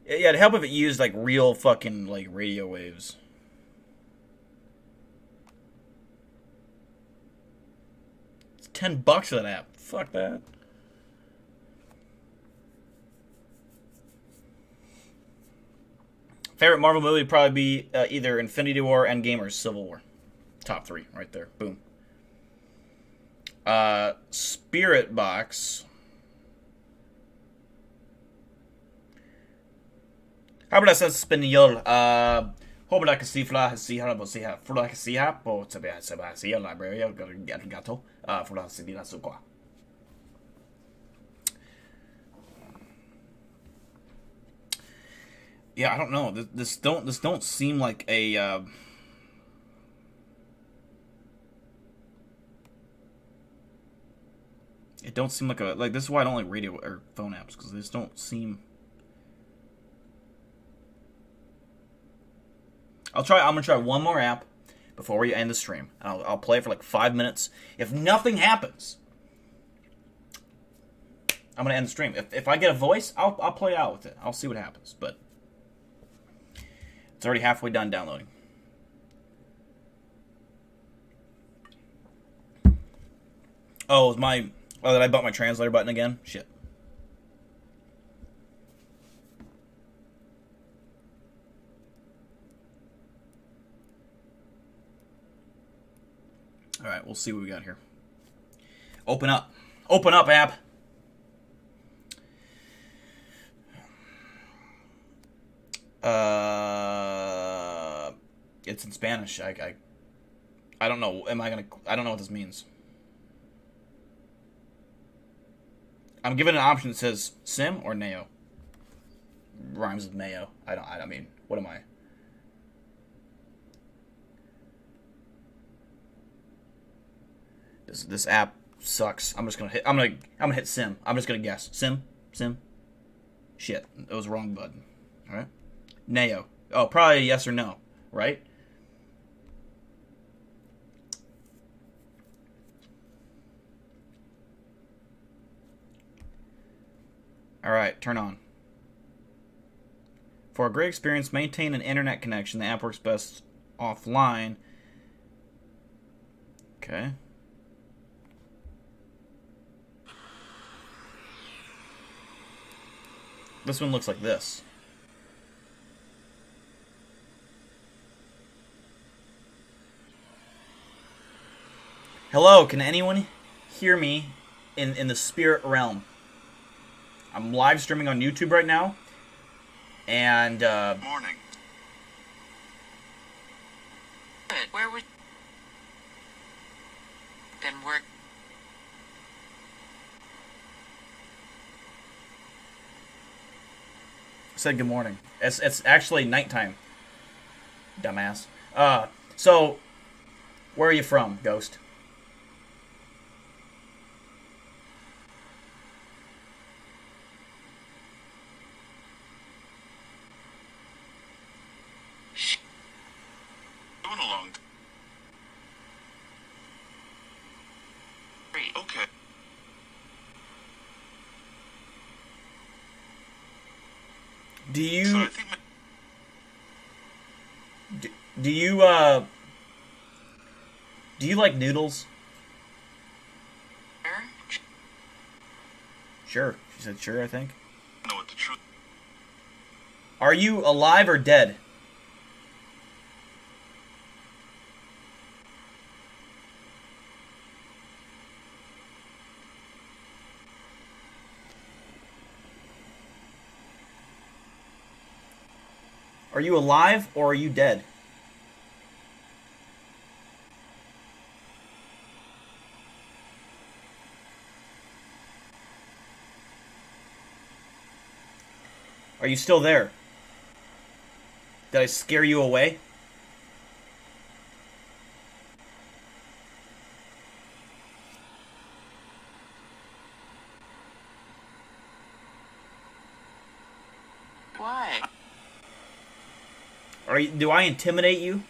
Yeah, it'd help if it used like real fucking like radio waves. It's $10 for that app. Fuck that. Favorite Marvel movie would probably be either Infinity War, Endgame, or Civil War. Top 3, right there. Boom. Spirit Box. Habla español. Habla que si fla si habla si ha fla que si ha po se va si la brea gato fla si la suqa. Yeah, I don't know. This don't seem like a it don't seem like a this is why I don't like radio or phone apps, because this don't seem. I'm gonna try one more app before we end the stream. I'll play it for like 5 minutes. If nothing happens, I'm gonna end the stream. If I get a voice, I'll play out with it. I'll see what happens. But it's already halfway done downloading. Oh, did I bump my translator button again? Shit. Alright, we'll see what we got here. Open up. Open up, app. It's in Spanish. I don't know. I don't know what this means. I'm given an option that says Sim or Neo. Rhymes with Mayo. I mean, what am I? This app sucks. I'm gonna hit Sim. I'm just gonna guess. Sim. Shit, it was the wrong button. All right. Neo. Oh, probably yes or no, right? All right, turn on. For a great experience, maintain an internet connection. The app works best offline. Okay. This one looks like this. Hello, can anyone hear me in the spirit realm? I'm live streaming on YouTube right now. And, Morning. Good. Where would... Been work... Said good morning. It's actually nighttime. Dumbass. So, where are you from, Ghost? Going along. Okay. Do you... So I think do you like noodles? Sure. She said sure, I think. I know what the truth... Are you alive or dead? Are you alive or are you dead? Are you still there? Did I scare you away? Why? Do I intimidate you?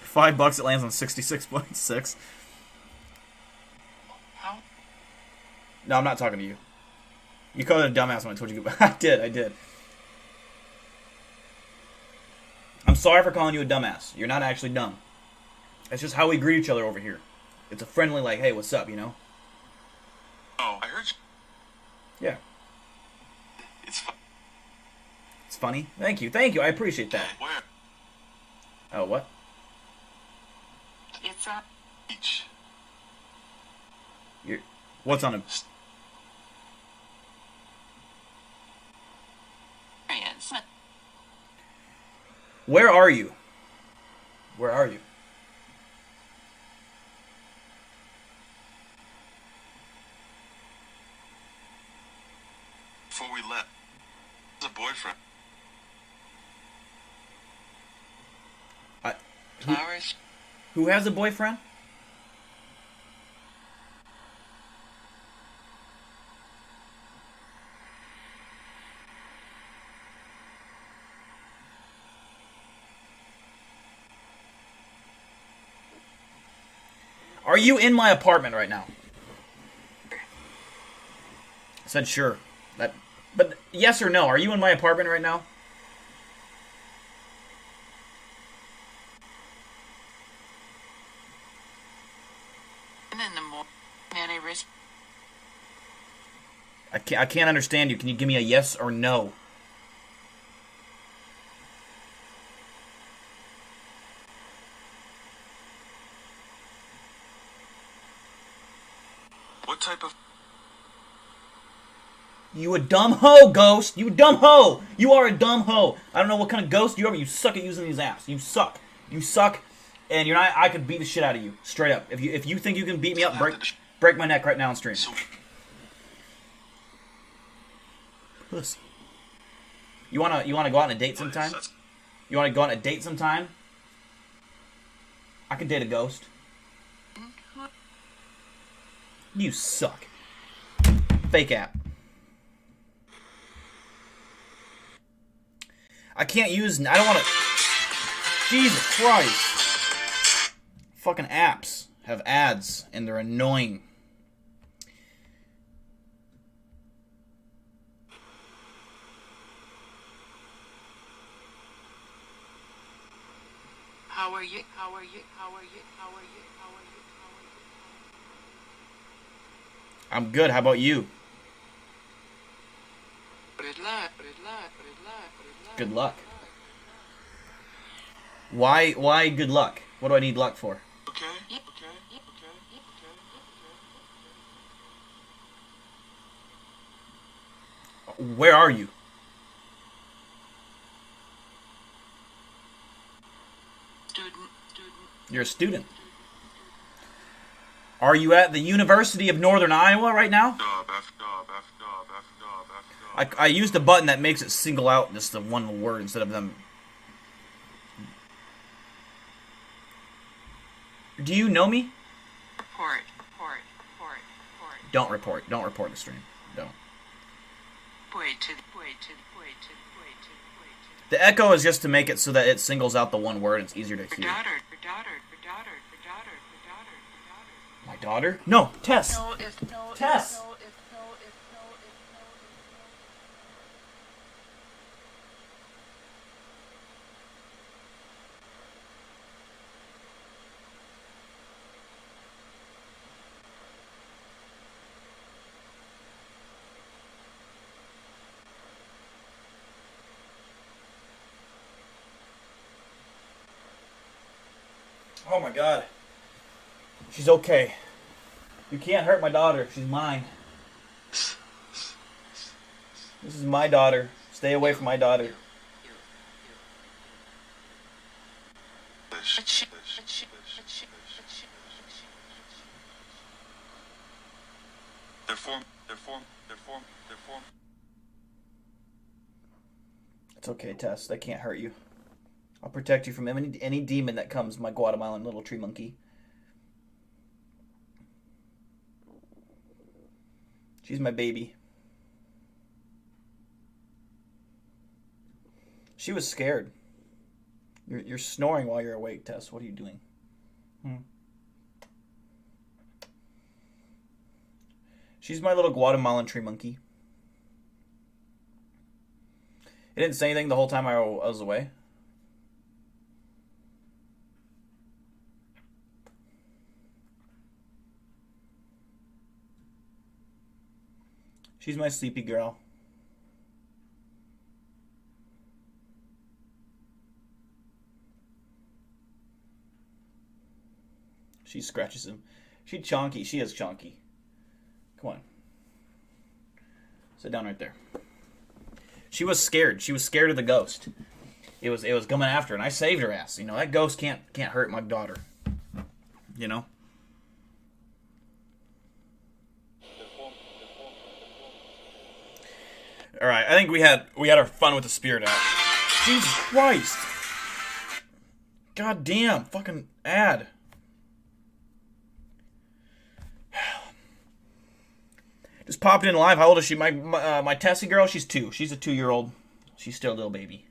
$5 it lands on 66.6. How? No, I'm not talking to you. You called it a dumbass when I told you goodbye. I did. I'm sorry for calling you a dumbass. You're not actually dumb. It's just how we greet each other over here. It's a friendly, like, hey, what's up, you know? Oh, I heard you. Yeah. It's fun. It's funny. Thank you. I appreciate that. Where? Oh, what? It's on beach. What's on a... Where are you? Where are you? Before we left, there's a boyfriend. Flowers? Who has a boyfriend? Are you in my apartment right now? I said sure. But yes or no, are you in my apartment right now? And in the morning, Nanny risk. I can't understand you. Can you give me a yes or no? What type of... You a dumb hoe, Ghost. You a dumb hoe. You are a dumb hoe. I don't know what kind of ghost you are, but you suck at using these apps. You suck. You suck. And you're not... I could beat the shit out of you. Straight up. If you think you can beat me up, break my neck right now on stream. Pussy. You wanna go out on a date sometime? You wanna go on a date sometime? I could date a ghost. You suck. Fake app. I can't use... I don't want to... Jesus Christ. fucking apps have ads, and they're annoying. How are you? How are you? How are you? How are you? How are you? How are you? I'm good. How about you? Good luck. Why good luck? What do I need luck for? Okay. Where are you? Student. You're a student. Are you at the University of Northern Iowa right now? I used a button that makes it single out just the one word instead of them. Do you know me? Report. Don't report. Don't report the stream. Don't. The echo is just to make it so that it singles out the one word and it's easier to hear. My daughter? No, Tess. Tess. Oh my god. She's okay. You can't hurt my daughter. She's mine. This is my daughter. Stay away from my daughter. It's okay, Tess. They can't hurt you. I'll protect you from any demon that comes, my Guatemalan little tree monkey. She's my baby. She was scared. You're snoring while you're awake, Tess. What are you doing? She's my little Guatemalan tree monkey. It didn't say anything the whole time I was away. She's my sleepy girl. She scratches him. She's chonky. She is chonky. Come on. Sit down right there. She was scared. She was scared of the ghost. It was coming after her, and I saved her ass. You know, that ghost can't hurt my daughter. You know? Alright, I think we had our fun with the spirit out. Jesus Christ. God damn, fucking ad. Just popped in live. How old is she? My Tessie girl, she's 2. She's a 2-year-old. She's still a little baby.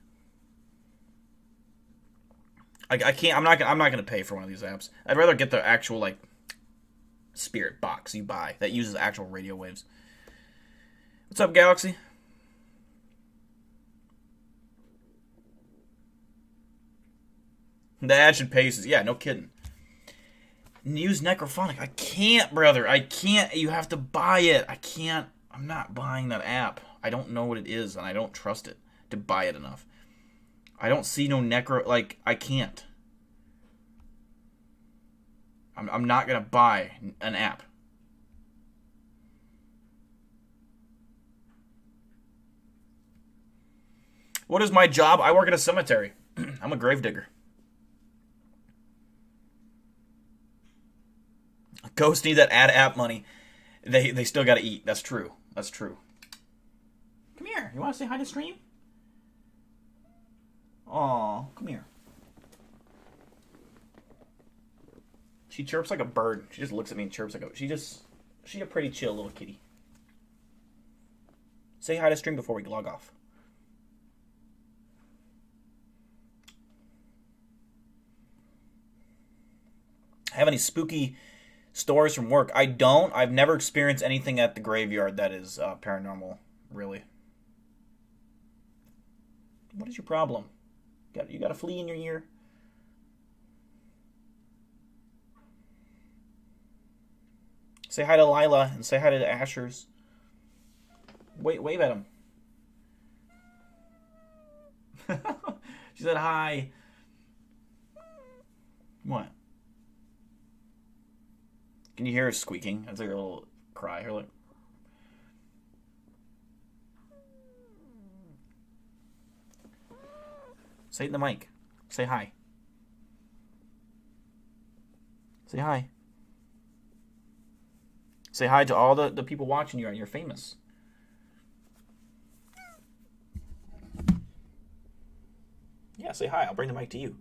I can't. I'm not gonna pay for one of these apps. I'd rather get the actual like spirit box you buy that uses actual radio waves. What's up, Galaxy? The ad should pay. Yeah, no kidding. Use Necrophonic. I can't, brother. I can't. You have to buy it. I can't. I'm not buying that app. I don't know what it is, and I don't trust it to buy it enough. I don't see no necro. Like, I can't. I'm not going to buy an app. What is my job? I work at a cemetery. I'm a gravedigger. Ghosts need that ad app money. They still got to eat. That's true. That's true. Come here. You want to say hi to stream? Aw, come here. She chirps like a bird. She just looks at me and chirps like a... She a pretty chill little kitty. Say hi to stream before we log off. have any spooky stories from work? I don't. I've never experienced anything at the graveyard that is paranormal, really. What is your problem? You got a flea in your ear? Say hi to Lila and say hi to the Ashers. Wave at him. She said hi. What? Can you hear her squeaking? That's like a little cry. Her like. Say it in the mic. Say hi. Say hi. Say hi to all the people watching you. You're famous. Yeah, say hi. I'll bring the mic to you.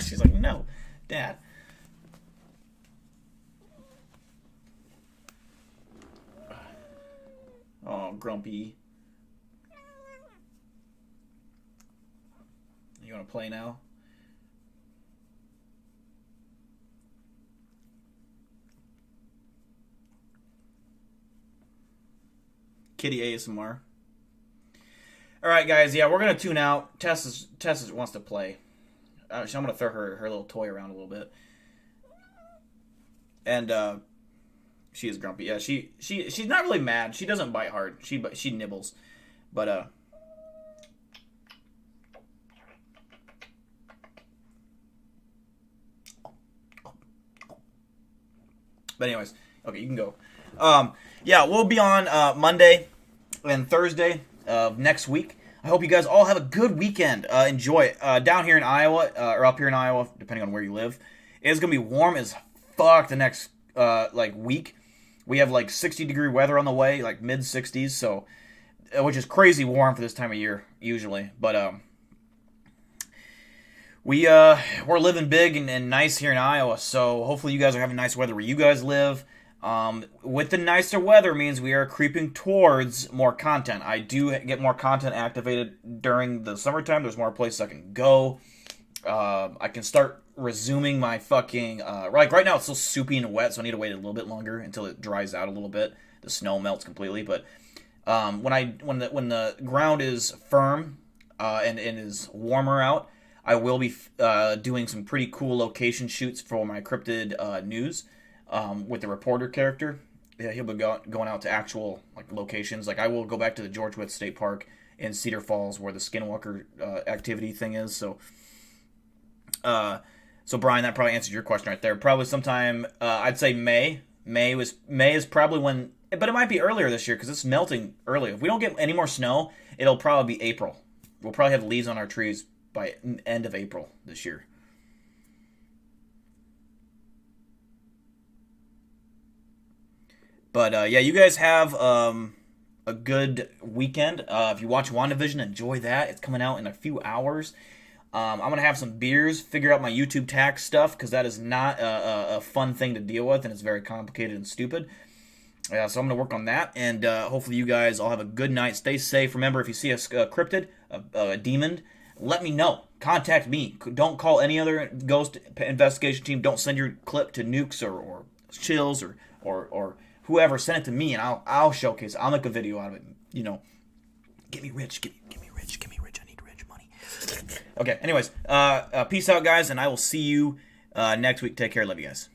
She's like, no, Dad. Oh, grumpy. You want to play now? Kitty ASMR. All right, guys. Yeah, we're gonna tune out. Tessa wants to play. I'm gonna throw her little toy around a little bit. And she is grumpy. Yeah, she's not really mad. She doesn't bite hard. She nibbles, but anyways, okay, you can go. Yeah, we'll be on Monday and Thursday of next week. I hope you guys all have a good weekend. Enjoy it. Down here in Iowa, or up here in Iowa, depending on where you live, it's gonna be warm as fuck the next week. We have 60-degree weather on the way, mid 60s, so which is crazy warm for this time of year usually. But we're living big and nice here in Iowa, so hopefully you guys are having nice weather where you guys live. With the nicer weather means we are creeping towards more content. I do get more content activated during the summertime. There's more places I can go. I can start resuming my fucking right now it's still soupy and wet, so I need to wait a little bit longer until it dries out a little bit. The snow melts completely, but when the ground is firm and is warmer out, I will be doing some pretty cool location shoots for my Cryptid news. With the reporter character, he'll be going out to actual locations. I will go back to the George Witt State Park in Cedar Falls where the Skinwalker activity thing is. So Brian, that probably answers your question right there. Probably sometime I'd say May. May is probably when, but it might be earlier this year because it's melting early. If we don't get any more snow, it'll probably be April. We'll probably have leaves on our trees by end of April this year. But yeah, you guys have a good weekend. If you watch WandaVision, enjoy that. It's coming out in a few hours. I'm going to have some beers, figure out my YouTube tax stuff, because that is not a fun thing to deal with, and it's very complicated and stupid. So I'm going to work on that, and hopefully you guys all have a good night. Stay safe. Remember, if you see a cryptid, a demon, let me know. Contact me. Don't call any other ghost investigation team. Don't send your clip to Nukes or Chills or whoever. Send it to me, and I'll showcase it. I'll make a video out of it. Get me rich. Get me rich. I need rich money. Okay, anyways, peace out, guys, and I will see you next week. Take care. Love you guys.